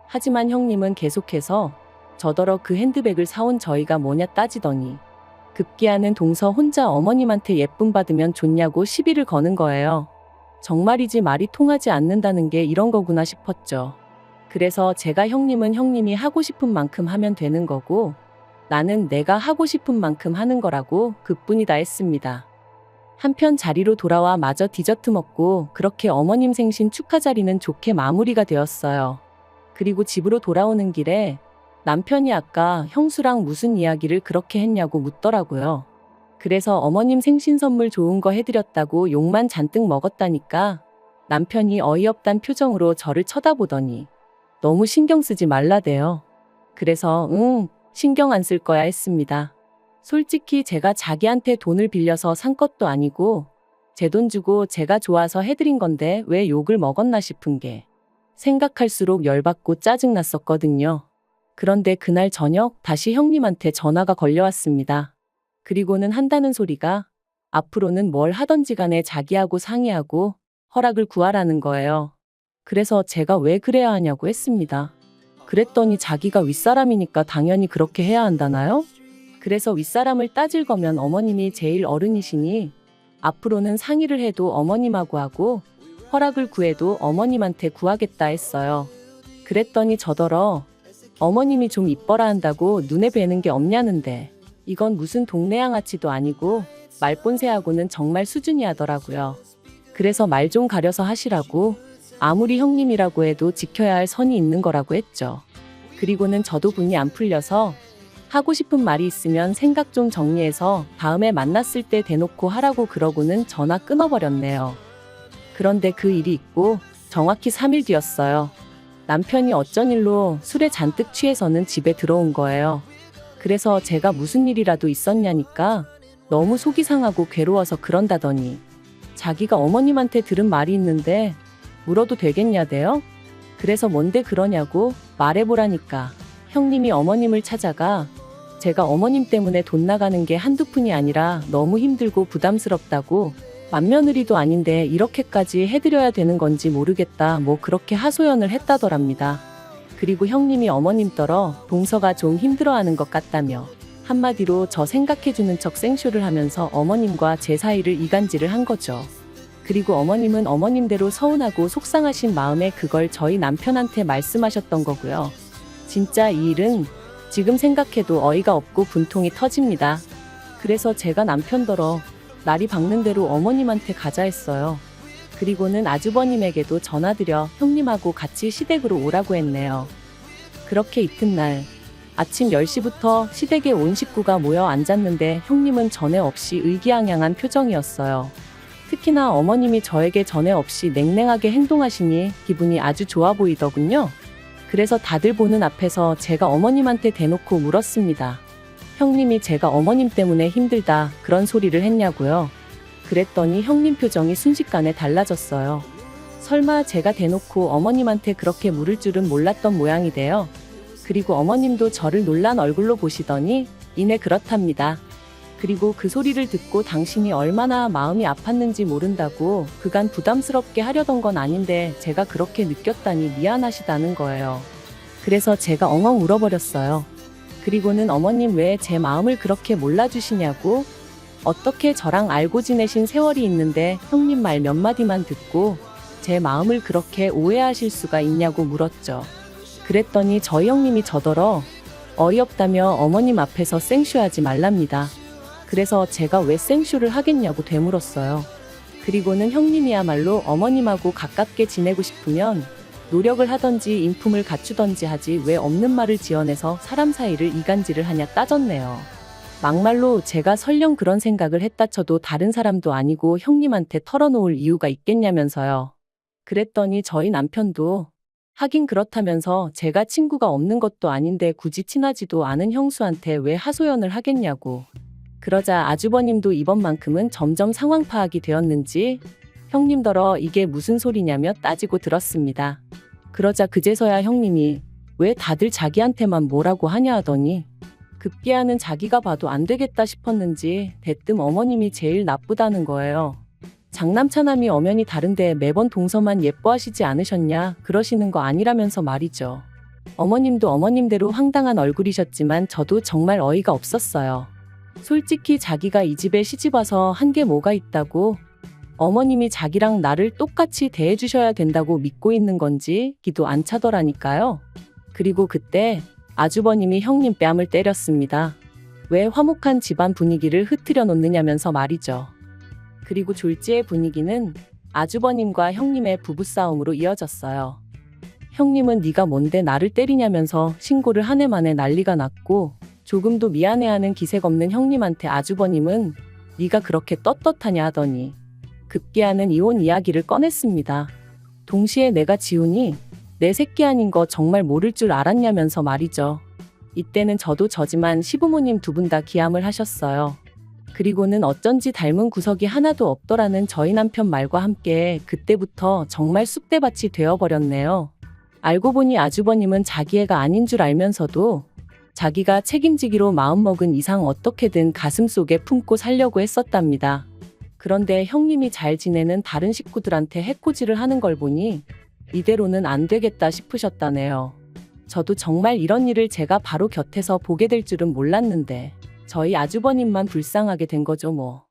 하지만 형님은 계속해서 저더러 그 핸드백을 사온 저희가 뭐냐 따지더니 급기야는 동서 혼자 어머님한테 예쁨 받으면 좋냐고 시비를 거는 거예요. 정말이지 말이 통하지 않는다는 게 이런 거구나 싶었죠. 그래서 제가 형님은 형님이 하고 싶은 만큼 하면 되는 거고 나는 내가 하고 싶은 만큼 하는 거라고 그뿐이다 했습니다. 한편 자리로 돌아와 마저 디저트 먹고 그렇게 어머님 생신 축하 자리는 좋게 마무리가 되었어요. 그리고 집으로 돌아오는 길에 남편이 아까 형수랑 무슨 이야기를 그렇게 했냐고 묻더라고요. 그래서 어머님 생신 선물 좋은 거 해드렸다고 욕만 잔뜩 먹었다니까 남편이 어이없단 표정으로 저를 쳐다보더니 너무 신경 쓰지 말라대요. 그래서 신경 안 쓸 거야 했습니다. 솔직히 제가 자기한테 돈을 빌려서 산 것도 아니고 제 돈 주고 제가 좋아서 해드린 건데 왜 욕을 먹었나 싶은 게 생각할수록 열받고 짜증났었거든요. 그런데 그날 저녁 다시 형님한테 전화가 걸려왔습니다. 그리고는 한다는 소리가 앞으로는 뭘 하던지 간에 자기하고 상의하고 허락을 구하라는 거예요. 그래서 제가 왜 그래야 하냐고 했습니다. 그랬더니 자기가 윗사람이니까 당연히 그렇게 해야 한다나요? 그래서 윗사람을 따질 거면 어머님이 제일 어른이시니 앞으로는 상의를 해도 어머님하고 하고 허락을 구해도 어머님한테 구하겠다 했어요. 그랬더니 저더러 어머님이 좀 이뻐라 한다고 눈에 뵈는 게 없냐는데 이건 무슨 동네 양아치도 아니고 말본새하고는 정말 수준이 하더라고요. 그래서 말 좀 가려서 하시라고 아무리 형님이라고 해도 지켜야 할 선이 있는 거라고 했죠. 그리고는 저도 분이 안 풀려서 하고 싶은 말이 있으면 생각 좀 정리해서 다음에 만났을 때 대놓고 하라고 그러고는 전화 끊어버렸네요. 그런데 그 일이 있고 정확히 3일 뒤였어요. 남편이 어쩐 일로 술에 잔뜩 취해서는 집에 들어온 거예요. 그래서 제가 무슨 일이라도 있었냐니까 너무 속이 상하고 괴로워서 그런다더니 자기가 어머님한테 들은 말이 있는데 물어도 되겠냐대요? 그래서 뭔데 그러냐고 말해보라니까 형님이 어머님을 찾아가 제가 어머님 때문에 돈 나가는 게 한두 푼이 아니라 너무 힘들고 부담스럽다고 맏며느리도 아닌데 이렇게까지 해드려야 되는 건지 모르겠다 뭐 그렇게 하소연을 했다더랍니다. 그리고 형님이 어머님더러 동서가 좀 힘들어하는 것 같다며 한마디로 저 생각해주는 척 생쇼를 하면서 어머님과 제 사이를 이간질을 한 거죠. 그리고 어머님은 어머님대로 서운하고 속상하신 마음에 그걸 저희 남편한테 말씀하셨던 거고요. 진짜 이 일은 지금 생각해도 어이가 없고 분통이 터집니다. 그래서 제가 남편더러 날이 밝는 대로 어머님한테 가자 했어요. 그리고는 아주버님에게도 전화드려 형님하고 같이 시댁으로 오라고 했네요. 그렇게 이튿날 아침 10시부터 시댁에 온 식구가 모여 앉았는데 형님은 전에 없이 의기양양한 표정이었어요. 특히나 어머님이 저에게 전에 없이 냉랭하게 행동하시니 기분이 아주 좋아 보이더군요. 그래서 다들 보는 앞에서 제가 어머님한테 대놓고 물었습니다. 형님이 제가 어머님 때문에 힘들다 그런 소리를 했냐고요. 그랬더니 형님 표정이 순식간에 달라졌어요. 설마 제가 대놓고 어머님한테 그렇게 물을 줄은 몰랐던 모양이대요. 그리고 어머님도 저를 놀란 얼굴로 보시더니 이내 그렇답니다. 그리고 그 소리를 듣고 당신이 얼마나 마음이 아팠는지 모른다고 그간 부담스럽게 하려던 건 아닌데 제가 그렇게 느꼈다니 미안하시다는 거예요. 그래서 제가 엉엉 울어버렸어요. 그리고는 어머님 왜 제 마음을 그렇게 몰라주시냐고, 어떻게 저랑 알고 지내신 세월이 있는데 형님 말 몇 마디만 듣고 제 마음을 그렇게 오해하실 수가 있냐고 물었죠. 그랬더니 저희 형님이 저더러 어이없다며 어머님 앞에서 생쇼하지 말랍니다. 그래서 제가 왜 생쇼를 하겠냐고 되물었어요. 그리고는 형님이야말로 어머님하고 가깝게 지내고 싶으면 노력을 하던지 인품을 갖추던지 하지 왜 없는 말을 지어내서 사람 사이를 이간질을 하냐 따졌네요. 막말로 제가 설령 그런 생각을 했다 쳐도 다른 사람도 아니고 형님한테 털어놓을 이유가 있겠냐면서요. 그랬더니 저희 남편도 하긴 그렇다면서 제가 친구가 없는 것도 아닌데 굳이 친하지도 않은 형수한테 왜 하소연을 하겠냐고. 그러자 아주버님도 이번만큼은 점점 상황 파악이 되었는지 형님더러 이게 무슨 소리냐며 따지고 들었습니다. 그러자 그제서야 형님이 왜 다들 자기한테만 뭐라고 하냐 하더니 급기야는 자기가 봐도 안 되겠다 싶었는지 대뜸 어머님이 제일 나쁘다는 거예요. 장남차남이 엄연히 다른데 매번 동서만 예뻐하시지 않으셨냐 그러시는 거 아니라면서 말이죠. 어머님도 어머님대로 황당한 얼굴이셨지만 저도 정말 어이가 없었어요. 솔직히 자기가 이 집에 시집와서 한 게 뭐가 있다고 어머님이 자기랑 나를 똑같이 대해주셔야 된다고 믿고 있는 건지 기도 안 차더라니까요. 그리고 그때 아주버님이 형님 뺨을 때렸습니다. 왜 화목한 집안 분위기를 흐트려 놓느냐면서 말이죠. 그리고 졸지의 분위기는 아주버님과 형님의 부부싸움으로 이어졌어요. 형님은 네가 뭔데 나를 때리냐면서 신고를 한 해 만에 난리가 났고, 조금도 미안해하는 기색 없는 형님한테 아주버님은 네가 그렇게 떳떳하냐 하더니 급기야는 이혼 이야기를 꺼냈습니다. 동시에 내가 지훈이 내 새끼 아닌 거 정말 모를 줄 알았냐면서 말이죠. 이때는 저도 저지만 시부모님 두 분 다 기함을 하셨어요. 그리고는 어쩐지 닮은 구석이 하나도 없더라는 저희 남편 말과 함께 그때부터 정말 쑥대밭이 되어버렸네요. 알고 보니 아주버님은 자기 애가 아닌 줄 알면서도 자기가 책임지기로 마음먹은 이상 어떻게든 가슴속에 품고 살려고 했었답니다. 그런데 형님이 잘 지내는 다른 식구들한테 해코지를 하는 걸 보니 이대로는 안 되겠다 싶으셨다네요. 저도 정말 이런 일을 제가 바로 곁에서 보게 될 줄은 몰랐는데 저희 아주버님만 불쌍하게 된 거죠 뭐.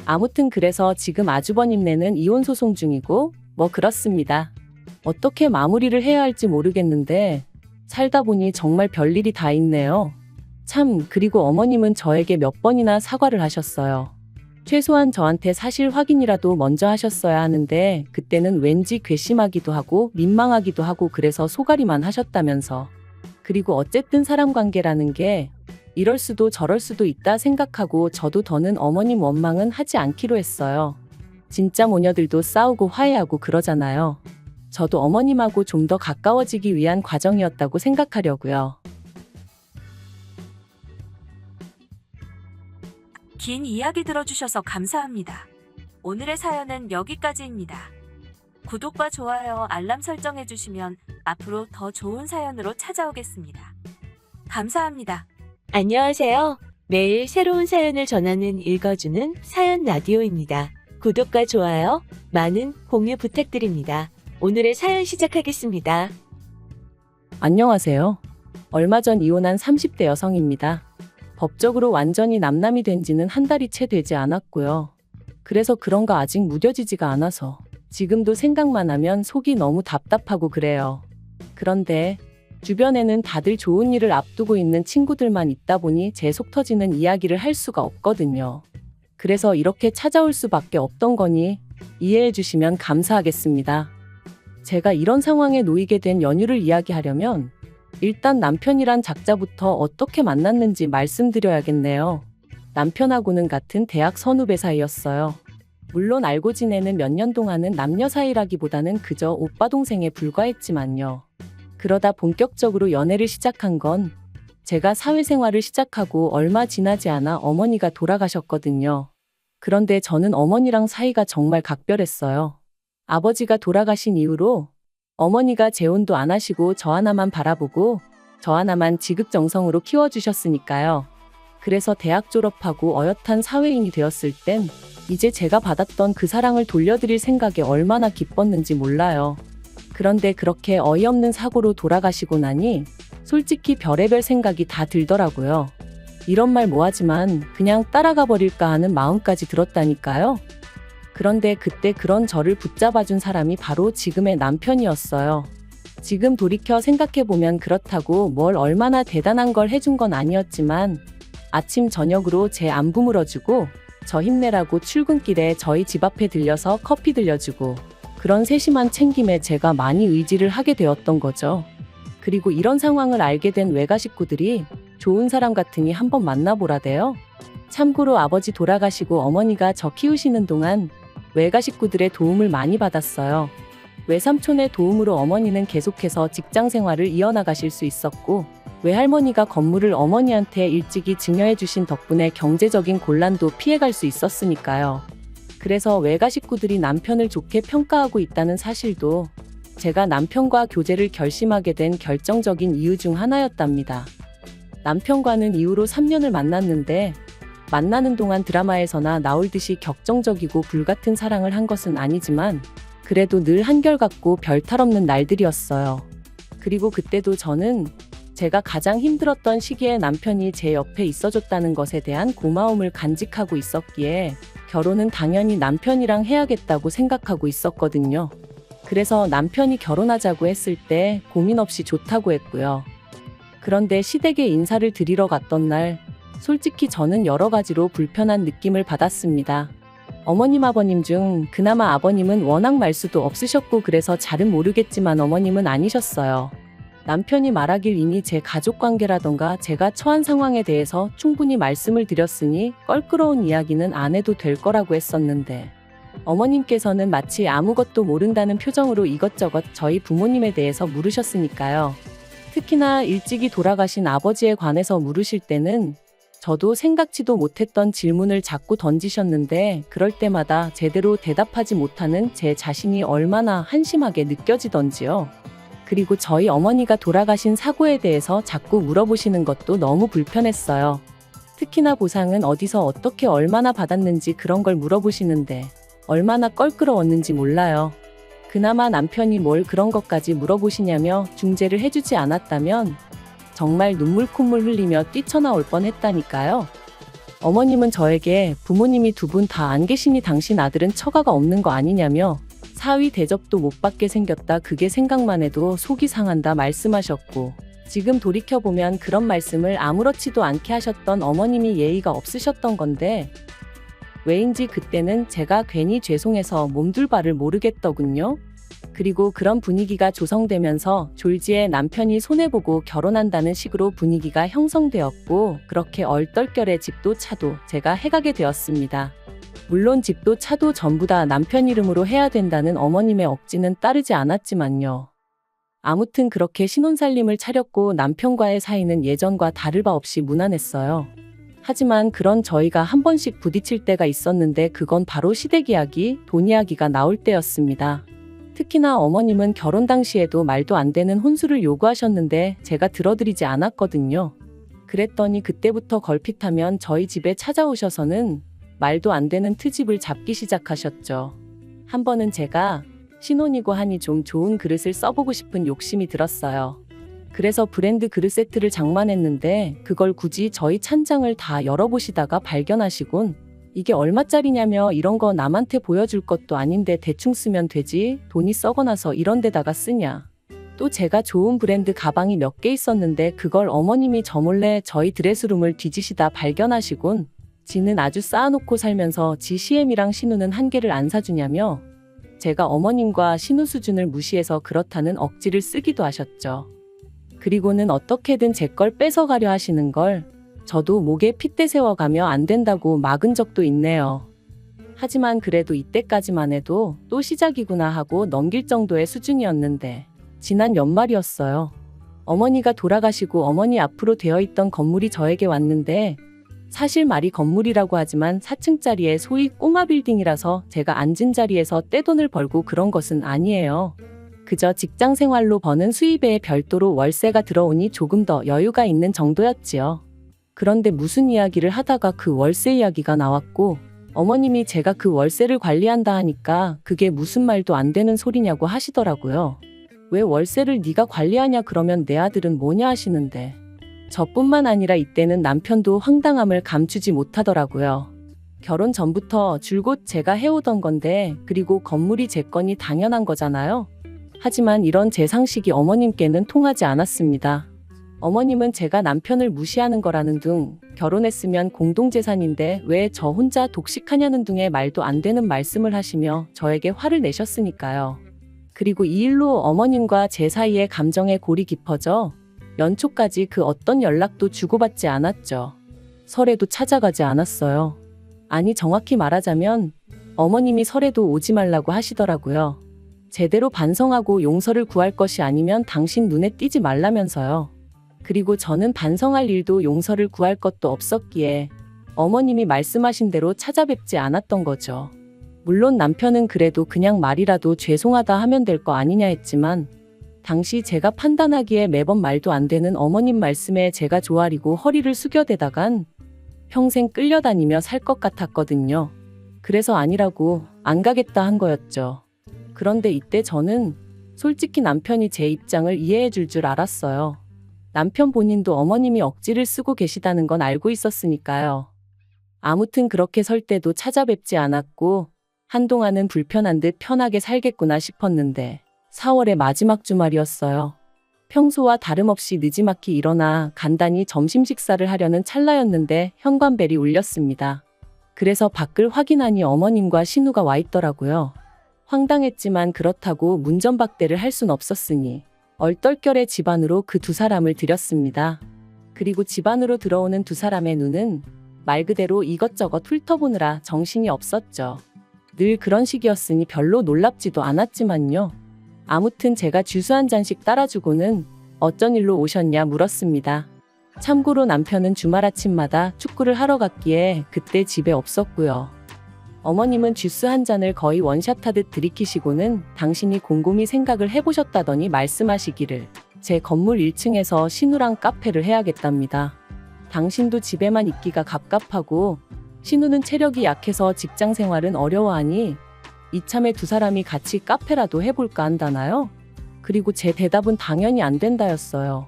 아무튼 그래서 지금 아주버님네는 이혼 소송 중이고 뭐 그렇습니다. 어떻게 마무리를 해야 할지 모르겠는데 살다 보니 정말 별일이 다 있네요. 참, 그리고 어머님은 저에게 몇 번이나 사과를 하셨어요. 최소한 저한테 사실 확인이라도 먼저 하셨어야 하는데 그때는 왠지 괘씸하기도 하고 민망하기도 하고 그래서 소가리만 하셨다면서. 그리고 어쨌든 사람 관계라는 게 이럴 수도 저럴 수도 있다 생각하고 저도 더는 어머님 원망은 하지 않기로 했어요. 진짜 모녀들도 싸우고 화해하고 그러잖아요. 저도 어머님하고 좀 더 가까워지기 위한 과정이었다고 생각하려고요. 긴 이야기 들어주셔서 감사합니다. 오늘의 사연은 여기까지입니다. 구독과 좋아요, 알람 설정해주시면 앞으로 더 좋은 사연으로 찾아오겠습니다. 감사합니다. 안녕하세요. 매일 새로운 사연을 전하는 읽어주는 사연 라디오입니다. 구독과 좋아요, 많은 공유 부탁드립니다. 오늘의 사연 시작하겠습니다. 안녕하세요. 얼마 전 이혼한 30대 여성입니다. 법적으로 완전히 남남이 된 지는 한 달이 채 되지 않았고요. 그래서 그런가 아직 무뎌지지가 않아서 지금도 생각만 하면 속이 너무 답답하고 그래요. 그런데 주변에는 다들 좋은 일을 앞두고 있는 친구들만 있다 보니 제 속 터지는 이야기를 할 수가 없거든요. 그래서 이렇게 찾아올 수밖에 없던 거니 이해해 주시면 감사하겠습니다. 제가 이런 상황에 놓이게 된 연유를 이야기하려면 일단 남편이란 작자부터 어떻게 만났는지 말씀드려야겠네요. 남편하고는 같은 대학 선후배 사이였어요. 물론 알고 지내는 몇 년 동안은 남녀 사이라기보다는 그저 오빠 동생에 불과했지만요. 그러다 본격적으로 연애를 시작한 건 제가 사회생활을 시작하고 얼마 지나지 않아 어머니가 돌아가셨거든요. 그런데 저는 어머니랑 사이가 정말 각별했어요. 아버지가 돌아가신 이후로 어머니가 재혼도 안 하시고 저 하나만 바라보고 저 하나만 지극정성으로 키워주셨으니까요. 그래서 대학 졸업하고 어엿한 사회인이 되었을 땐 이제 제가 받았던 그 사랑을 돌려드릴 생각에 얼마나 기뻤는지 몰라요. 그런데 그렇게 어이없는 사고로 돌아가시고 나니 솔직히 별의별 생각이 다 들더라고요. 이런 말 뭐하지만 그냥 따라가 버릴까 하는 마음까지 들었다니까요. 그런데 그때 그런 저를 붙잡아준 사람이 바로 지금의 남편이었어요. 지금 돌이켜 생각해보면 그렇다고 뭘 얼마나 대단한 걸 해준 건 아니었지만 아침 저녁으로 제 안부 물어주고 저 힘내라고 출근길에 저희 집 앞에 들려서 커피 들려주고 그런 세심한 챙김에 제가 많이 의지를 하게 되었던 거죠. 그리고 이런 상황을 알게 된 외가 식구들이 좋은 사람 같으니 한번 만나보라대요. 참고로 아버지 돌아가시고 어머니가 저 키우시는 동안 외가 식구들의 도움을 많이 받았어요. 외삼촌의 도움으로 어머니는 계속해서 직장 생활을 이어나가실 수 있었고 외할머니가 건물을 어머니한테 일찍이 증여해 주신 덕분에 경제적인 곤란도 피해갈 수 있었으니까요. 그래서 외가 식구들이 남편을 좋게 평가하고 있다는 사실도 제가 남편과 교제를 결심하게 된 결정적인 이유 중 하나였답니다. 남편과는 이후로 3년을 만났는데 만나는 동안 드라마에서나 나올 듯이 격정적이고 불같은 사랑을 한 것은 아니지만 그래도 늘 한결같고 별탈 없는 날들이었어요. 그리고 그때도 저는 제가 가장 힘들었던 시기에 남편이 제 옆에 있어줬다는 것에 대한 고마움을 간직하고 있었기에 결혼은 당연히 남편이랑 해야겠다고 생각하고 있었거든요. 그래서 남편이 결혼하자고 했을 때 고민 없이 좋다고 했고요. 그런데 시댁에 인사를 드리러 갔던 날 솔직히 저는 여러 가지로 불편한 느낌을 받았습니다. 어머님 아버님 중 그나마 아버님은 워낙 말수도 없으셨고 그래서 잘은 모르겠지만 어머님은 아니셨어요. 남편이 말하길 이미 제 가족관계라던가 제가 처한 상황에 대해서 충분히 말씀을 드렸으니 껄끄러운 이야기는 안 해도 될 거라고 했었는데 어머님께서는 마치 아무것도 모른다는 표정으로 이것저것 저희 부모님에 대해서 물으셨으니까요. 특히나 일찍이 돌아가신 아버지에 관해서 물으실 때는 저도 생각지도 못했던 질문을 자꾸 던지셨는데 그럴 때마다 제대로 대답하지 못하는 제 자신이 얼마나 한심하게 느껴지던지요. 그리고 저희 어머니가 돌아가신 사고에 대해서 자꾸 물어보시는 것도 너무 불편했어요. 특히나 보상은 어디서 어떻게 얼마나 받았는지 그런 걸 물어보시는데 얼마나 껄끄러웠는지 몰라요. 그나마 남편이 뭘 그런 것까지 물어보시냐며 중재를 해주지 않았다면 정말 눈물 콧물 흘리며 뛰쳐나올 뻔했다니까요. 어머님은 저에게 부모님이 두 분 다 안 계시니 당신 아들은 처가가 없는 거 아니냐며 사위 대접도 못 받게 생겼다. 그게 생각만 해도 속이 상한다 말씀하셨고 지금 돌이켜보면 그런 말씀을 아무렇지도 않게 하셨던 어머님이 예의가 없으셨던 건데 왜인지 그때는 제가 괜히 죄송해서 몸둘 바를 모르겠더군요. 그리고 그런 분위기가 조성되면서 졸지에 남편이 손해보고 결혼한다는 식으로 분위기가 형성되었고 그렇게 얼떨결에 집도 차도 제가 해가게 되었습니다. 물론 집도 차도 전부 다 남편 이름으로 해야 된다는 어머님의 억지는 따르지 않았지만요. 아무튼 그렇게 신혼살림을 차렸고 남편과의 사이는 예전과 다를 바 없이 무난했어요. 하지만 그런 저희가 한 번씩 부딪힐 때가 있었는데 그건 바로 시댁 이야기, 돈 이야기가 나올 때였습니다. 특히나 어머님은 결혼 당시에도 말도 안 되는 혼수를 요구하셨는데 제가 들어드리지 않았거든요. 그랬더니 그때부터 걸핏하면 저희 집에 찾아오셔서는 말도 안 되는 트집을 잡기 시작하셨죠. 한 번은 제가 신혼이고 하니 좀 좋은 그릇을 써보고 싶은 욕심이 들었어요. 그래서 브랜드 그릇 세트를 장만했는데 그걸 굳이 저희 찬장을 다 열어보시다가 발견하시곤 이게 얼마짜리냐며 이런 거 남한테 보여줄 것도 아닌데 대충 쓰면 되지 돈이 썩어나서 이런 데다가 쓰냐. 또 제가 좋은 브랜드 가방이 몇 개 있었는데 그걸 어머님이 저 몰래 저희 드레스룸을 뒤지시다 발견하시곤 지는 아주 쌓아놓고 살면서 지 CM이랑 신우는 한 개를 안 사주냐며 제가 어머님과 신우 수준을 무시해서 그렇다는 억지를 쓰기도 하셨죠. 그리고는 어떻게든 제 걸 뺏어가려 하시는 걸 저도 목에 핏대 세워가며 안 된다고 막은 적도 있네요. 하지만 그래도 이때까지만 해도 또 시작이구나 하고 넘길 정도의 수준이었는데 지난 연말이었어요. 어머니가 돌아가시고 어머니 앞으로 되어 있던 건물이 저에게 왔는데 사실 말이 건물이라고 하지만 4층짜리의 소위 꼬마 빌딩이라서 제가 앉은 자리에서 떼돈을 벌고 그런 것은 아니에요. 그저 직장 생활로 버는 수입에 별도로 월세가 들어오니 조금 더 여유가 있는 정도였지요. 그런데 무슨 이야기를 하다가 그 월세 이야기가 나왔고 어머님이 제가 그 월세를 관리한다 하니까 그게 무슨 말도 안 되는 소리냐고 하시더라고요. 왜 월세를 네가 관리하냐 그러면 내 아들은 뭐냐 하시는데 저뿐만 아니라 이때는 남편도 황당함을 감추지 못하더라고요. 결혼 전부터 줄곧 제가 해오던 건데 그리고 건물이 제 거니 당연한 거잖아요. 하지만 이런 제 상식이 어머님께는 통하지 않았습니다. 어머님은 제가 남편을 무시하는 거라는 둥, 결혼했으면 공동재산인데 왜 저 혼자 독식하냐는 둥의 말도 안 되는 말씀을 하시며 저에게 화를 내셨으니까요. 그리고 이 일로 어머님과 제 사이의 감정의 골이 깊어져 연초까지 그 어떤 연락도 주고받지 않았죠. 설에도 찾아가지 않았어요. 아니 정확히 말하자면 어머님이 설에도 오지 말라고 하시더라고요. 제대로 반성하고 용서를 구할 것이 아니면 당신 눈에 띄지 말라면서요. 그리고 저는 반성할 일도 용서를 구할 것도 없었기에 어머님이 말씀하신 대로 찾아뵙지 않았던 거죠. 물론 남편은 그래도 그냥 말이라도 죄송하다 하면 될 거 아니냐 했지만 당시 제가 판단하기에 매번 말도 안 되는 어머님 말씀에 제가 조아리고 허리를 숙여대다간 평생 끌려다니며 살 것 같았거든요. 그래서 아니라고 안 가겠다 한 거였죠. 그런데 이때 저는 솔직히 남편이 제 입장을 이해해 줄 줄 알았어요. 남편 본인도 어머님이 억지를 쓰고 계시다는 건 알고 있었으니까요. 아무튼 그렇게 설 때도 찾아뵙지 않았고 한동안은 불편한 듯 편하게 살겠구나 싶었는데 4월의 마지막 주말이었어요. 평소와 다름없이 느지막이 일어나 간단히 점심 식사를 하려는 찰나였는데 현관벨이 울렸습니다. 그래서 밖을 확인하니 어머님과 신우가 와 있더라고요. 황당했지만 그렇다고 문전박대를 할 순 없었으니 얼떨결에 집 안으로 그 두 사람을 들였습니다. 그리고 집 안으로 들어오는 두 사람의 눈은 말 그대로 이것저것 훑어보느라 정신이 없었죠. 늘 그런 식이었으니 별로 놀랍지도 않았지만요. 아무튼 제가 주스 한 잔씩 따라주고는 어쩐 일로 오셨냐 물었습니다. 참고로 남편은 주말 아침마다 축구를 하러 갔기에 그때 집에 없었고요. 어머님은 주스 한 잔을 거의 원샷하듯 들이키시고는 당신이 곰곰이 생각을 해보셨다더니 말씀하시기를 제 건물 1층에서 신우랑 카페를 해야겠답니다. 당신도 집에만 있기가 갑갑하고 신우는 체력이 약해서 직장 생활은 어려워하니 이참에 두 사람이 같이 카페라도 해볼까 한다나요? 그리고 제 대답은 당연히 안 된다였어요.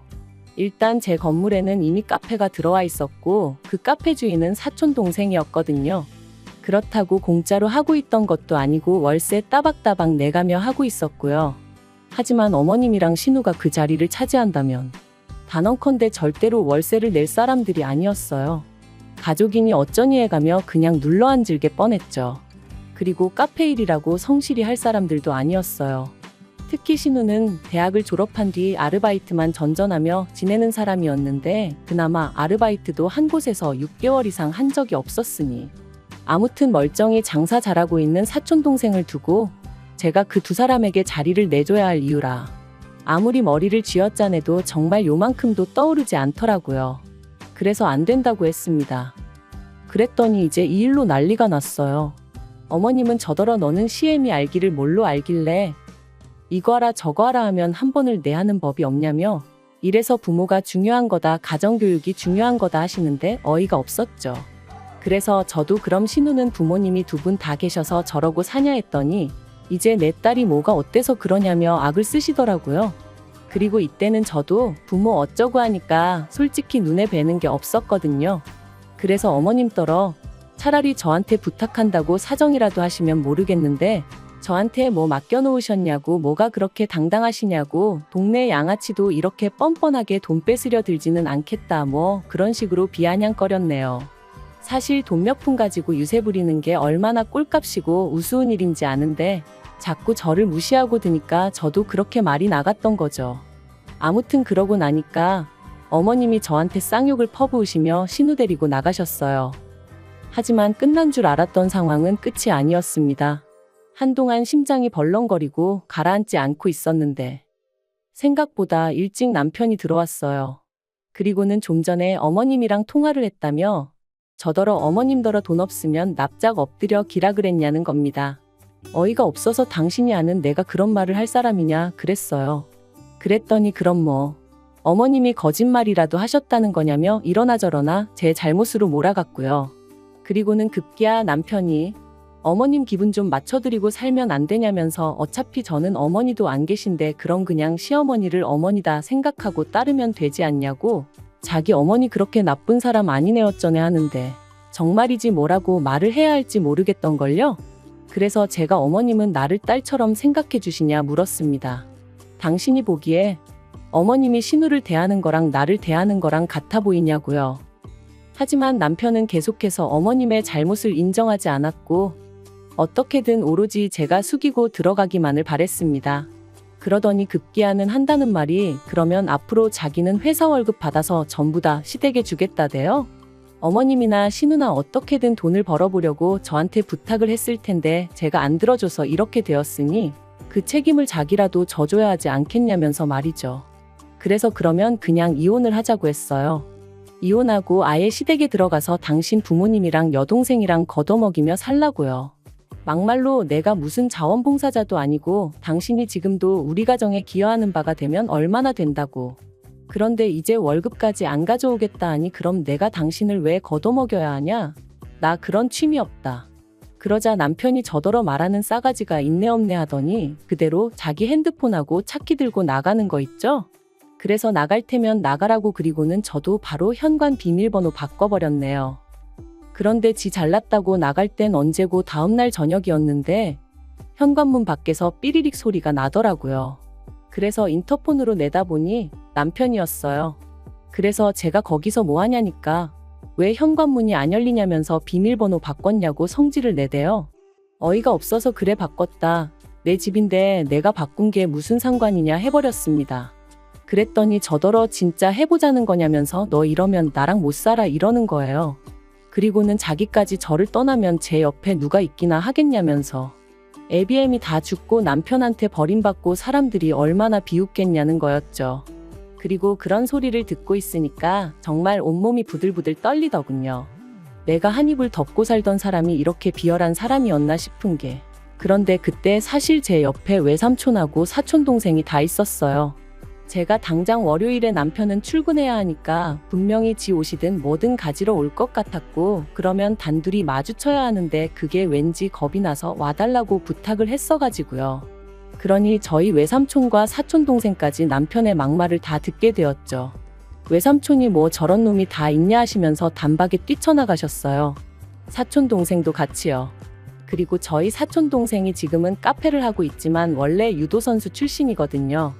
일단 제 건물에는 이미 카페가 들어와 있었고 그 카페 주인은 사촌 동생이었거든요. 그렇다고 공짜로 하고 있던 것도 아니고 월세 따박따박 내가며 하고 있었고요. 하지만 어머님이랑 신우가 그 자리를 차지한다면 단언컨대 절대로 월세를 낼 사람들이 아니었어요. 가족이니 어쩌니 해가며 그냥 눌러앉을 게 뻔했죠. 그리고 카페 일이라고 성실히 할 사람들도 아니었어요. 특히 신우는 대학을 졸업한 뒤 아르바이트만 전전하며 지내는 사람이었는데 그나마 아르바이트도 한 곳에서 6개월 이상 한 적이 없었으니 아무튼 멀쩡히 장사 잘하고 있는 사촌동생을 두고 제가 그 두 사람에게 자리를 내줘야 할 이유라 아무리 머리를 쥐어짜내도 정말 요만큼도 떠오르지 않더라고요. 그래서 안 된다고 했습니다. 그랬더니 이제 이 일로 난리가 났어요. 어머님은 저더러 너는 CM이 알기를 뭘로 알길래 이거 하라 저거 하라 하면 한 번을 내하는 법이 없냐며 이래서 부모가 중요한 거다 가정교육이 중요한 거다 하시는데 어이가 없었죠. 그래서 저도 그럼 신우는 부모님이 두 분 다 계셔서 저러고 사냐 했더니 이제 내 딸이 뭐가 어때서 그러냐며 악을 쓰시더라고요. 그리고 이때는 저도 부모 어쩌고 하니까 솔직히 눈에 뵈는 게 없었거든요. 그래서 어머님 떨어 차라리 저한테 부탁한다고 사정이라도 하시면 모르겠는데 저한테 뭐 맡겨놓으셨냐고, 뭐가 그렇게 당당하시냐고, 동네 양아치도 이렇게 뻔뻔하게 돈 뺏으려 들지는 않겠다, 뭐 그런 식으로 비아냥거렸네요. 사실 돈 몇 푼 가지고 유세 부리는 게 얼마나 꼴값이고 우스운 일인지 아는데 자꾸 저를 무시하고 드니까 저도 그렇게 말이 나갔던 거죠. 아무튼 그러고 나니까 어머님이 저한테 쌍욕을 퍼부으시며 신우 데리고 나가셨어요. 하지만 끝난 줄 알았던 상황은 끝이 아니었습니다. 한동안 심장이 벌렁거리고 가라앉지 않고 있었는데 생각보다 일찍 남편이 들어왔어요. 그리고는 좀 전에 어머님이랑 통화를 했다며 저더러 어머님더러 돈 없으면 납작 엎드려 기라 그랬냐는 겁니다. 어이가 없어서 당신이 아는 내가 그런 말을 할 사람이냐 그랬어요. 그랬더니 그럼 뭐 어머님이 거짓말이라도 하셨다는 거냐며 이러나 저러나 제 잘못으로 몰아갔고요. 그리고는 급기야 남편이 어머님 기분 좀 맞춰드리고 살면 안 되냐면서 어차피 저는 어머니도 안 계신데 그럼 그냥 시어머니를 어머니다 생각하고 따르면 되지 않냐고 자기 어머니 그렇게 나쁜 사람 아니네 어쩌네 하는데 정말이지 뭐라고 말을 해야 할지 모르겠던걸요. 그래서 제가 어머님은 나를 딸처럼 생각해 주시냐 물었습니다. 당신이 보기에 어머님이 신우를 대하는 거랑 나를 대하는 거랑 같아 보이냐고요. 하지만 남편은 계속해서 어머님의 잘못을 인정하지 않았고 어떻게든 오로지 제가 숙이고 들어가기만을 바랬습니다. 그러더니 급기야는 한다는 말이 그러면 앞으로 자기는 회사 월급 받아서 전부 다 시댁에 주겠다대요. 어머님이나 신우나 어떻게든 돈을 벌어보려고 저한테 부탁을 했을 텐데 제가 안 들어줘서 이렇게 되었으니 그 책임을 자기라도 져줘야 하지 않겠냐면서 말이죠. 그래서 그러면 그냥 이혼을 하자고 했어요. 이혼하고 아예 시댁에 들어가서 당신 부모님이랑 여동생이랑 걷어먹이며 살라고요. 막말로 내가 무슨 자원봉사자도 아니고 당신이 지금도 우리 가정에 기여하는 바가 되면 얼마나 된다고. 그런데 이제 월급까지 안 가져오겠다 하니 그럼 내가 당신을 왜 걷어먹여야 하냐? 나 그런 취미 없다. 그러자 남편이 저더러 말하는 싸가지가 있네 없네 하더니 그대로 자기 핸드폰하고 차키 들고 나가는 거 있죠? 그래서 나갈 테면 나가라고. 그리고는 저도 바로 현관 비밀번호 바꿔버렸네요. 그런데 지 잘났다고 나갈 땐 언제고 다음날 저녁이었는데 현관문 밖에서 삐리릭 소리가 나더라고요. 그래서 인터폰으로 내다보니 남편이었어요. 그래서 제가 거기서 뭐 하냐니까 왜 현관문이 안 열리냐면서 비밀번호 바꿨냐고 성질을 내대요. 어이가 없어서 그래 바꿨다. 내 집인데 내가 바꾼 게 무슨 상관이냐 해버렸습니다. 그랬더니 저더러 진짜 해보자는 거냐면서 너 이러면 나랑 못 살아 이러는 거예요. 그리고는 자기까지 저를 떠나면 제 옆에 누가 있기나 하겠냐면서 애비애미 다 죽고 남편한테 버림받고 사람들이 얼마나 비웃겠냐는 거였죠. 그리고 그런 소리를 듣고 있으니까 정말 온몸이 부들부들 떨리더군요. 내가 한 입을 덮고 살던 사람이 이렇게 비열한 사람이었나 싶은 게. 그런데 그때 사실 제 옆에 외삼촌하고 사촌동생이 다 있었어요. 제가 당장 월요일에 남편은 출근해야 하니까 분명히 지 옷이든 뭐든 가지러 올 것 같았고 그러면 단둘이 마주쳐야 하는데 그게 왠지 겁이 나서 와달라고 부탁을 했어가지고요. 그러니 저희 외삼촌과 사촌동생까지 남편의 막말을 다 듣게 되었죠. 외삼촌이 뭐 저런 놈이 다 있냐 하시면서 단박에 뛰쳐나가셨어요. 사촌동생도 같이요. 그리고 저희 사촌동생이 지금은 카페를 하고 있지만 원래 유도선수 출신이거든요.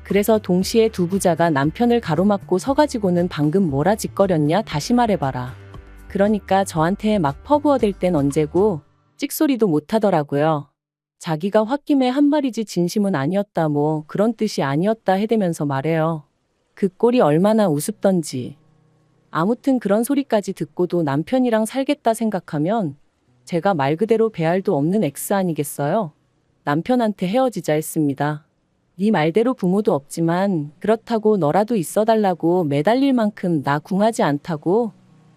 그래서 동시에 두 부자가 남편을 가로막고 서가지고는 방금 뭐라 짓거렸냐 다시 말해봐라. 그러니까 저한테 막 퍼부어댈 땐 언제고 찍소리도 못하더라고요. 자기가 홧김에 한 말이지 진심은 아니었다 뭐 그런 뜻이 아니었다 해대면서 말해요. 그 꼴이 얼마나 우습던지. 아무튼 그런 소리까지 듣고도 남편이랑 살겠다 생각하면 제가 말 그대로 배알도 없는 X 아니겠어요? 남편한테 헤어지자 했습니다. 네 말대로 부모도 없지만 그렇다고 너라도 있어달라고 매달릴 만큼 나 궁하지 않다고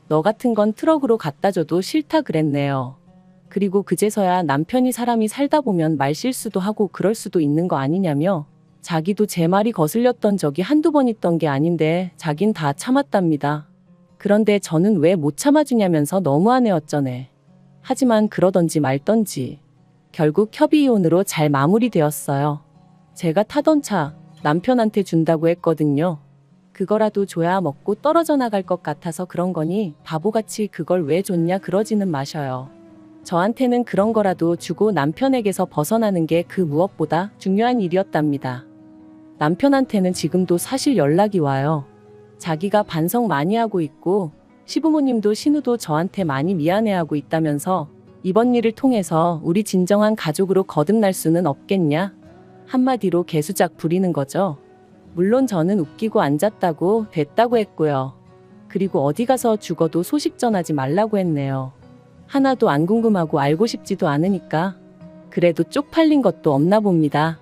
너 같은 건 트럭으로 갖다 줘도 싫다 그랬네요. 그리고 그제서야 남편이 사람이 살다 보면 말실수도 하고 그럴 수도 있는 거 아니냐며 자기도 제 말이 거슬렸던 적이 한두 번 있던 게 아닌데 자긴 다 참았답니다. 그런데 저는 왜 못 참아주냐면서 너무하네 어쩌네. 하지만 그러던지 말던지 결국 협의이혼으로 잘 마무리되었어요. 제가 타던 차 남편한테 준다고 했거든요. 그거라도 줘야 먹고 떨어져 나갈 것 같아서 그런 거니 바보같이 그걸 왜 줬냐 그러지는 마셔요. 저한테는 그런 거라도 주고 남편에게서 벗어나는 게 그 무엇보다 중요한 일이었답니다. 남편한테는 지금도 사실 연락이 와요. 자기가 반성 많이 하고 있고 시부모님도 신우도 저한테 많이 미안해하고 있다면서 이번 일을 통해서 우리 진정한 가족으로 거듭날 수는 없겠냐? 한마디로 개수작 부리는 거죠. 물론 저는 웃기고 앉았다고 됐다고 했고요. 그리고 어디 가서 죽어도 소식 전하지 말라고 했네요. 하나도 안 궁금하고 알고 싶지도 않으니까. 그래도 쪽팔린 것도 없나 봅니다.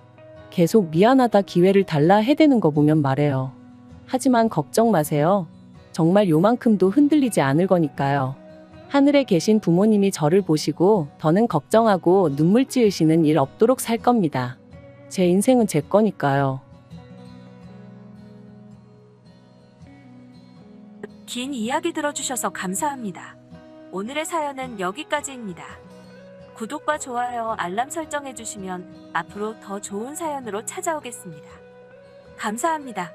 계속 미안하다 기회를 달라 해대는 거 보면 말해요. 하지만 걱정 마세요. 정말 요만큼도 흔들리지 않을 거니까요. 하늘에 계신 부모님이 저를 보시고 더는 걱정하고 눈물 찌으시는 일 없도록 살 겁니다. 제 인생은 제 거니까요. 긴 이야기 들어주셔서 감사합니다. 오늘의 사연은 여기까지입니다. 구독과 좋아요, 알람 설정해주시면 앞으로 더 좋은 사연으로 찾아오겠습니다. 감사합니다.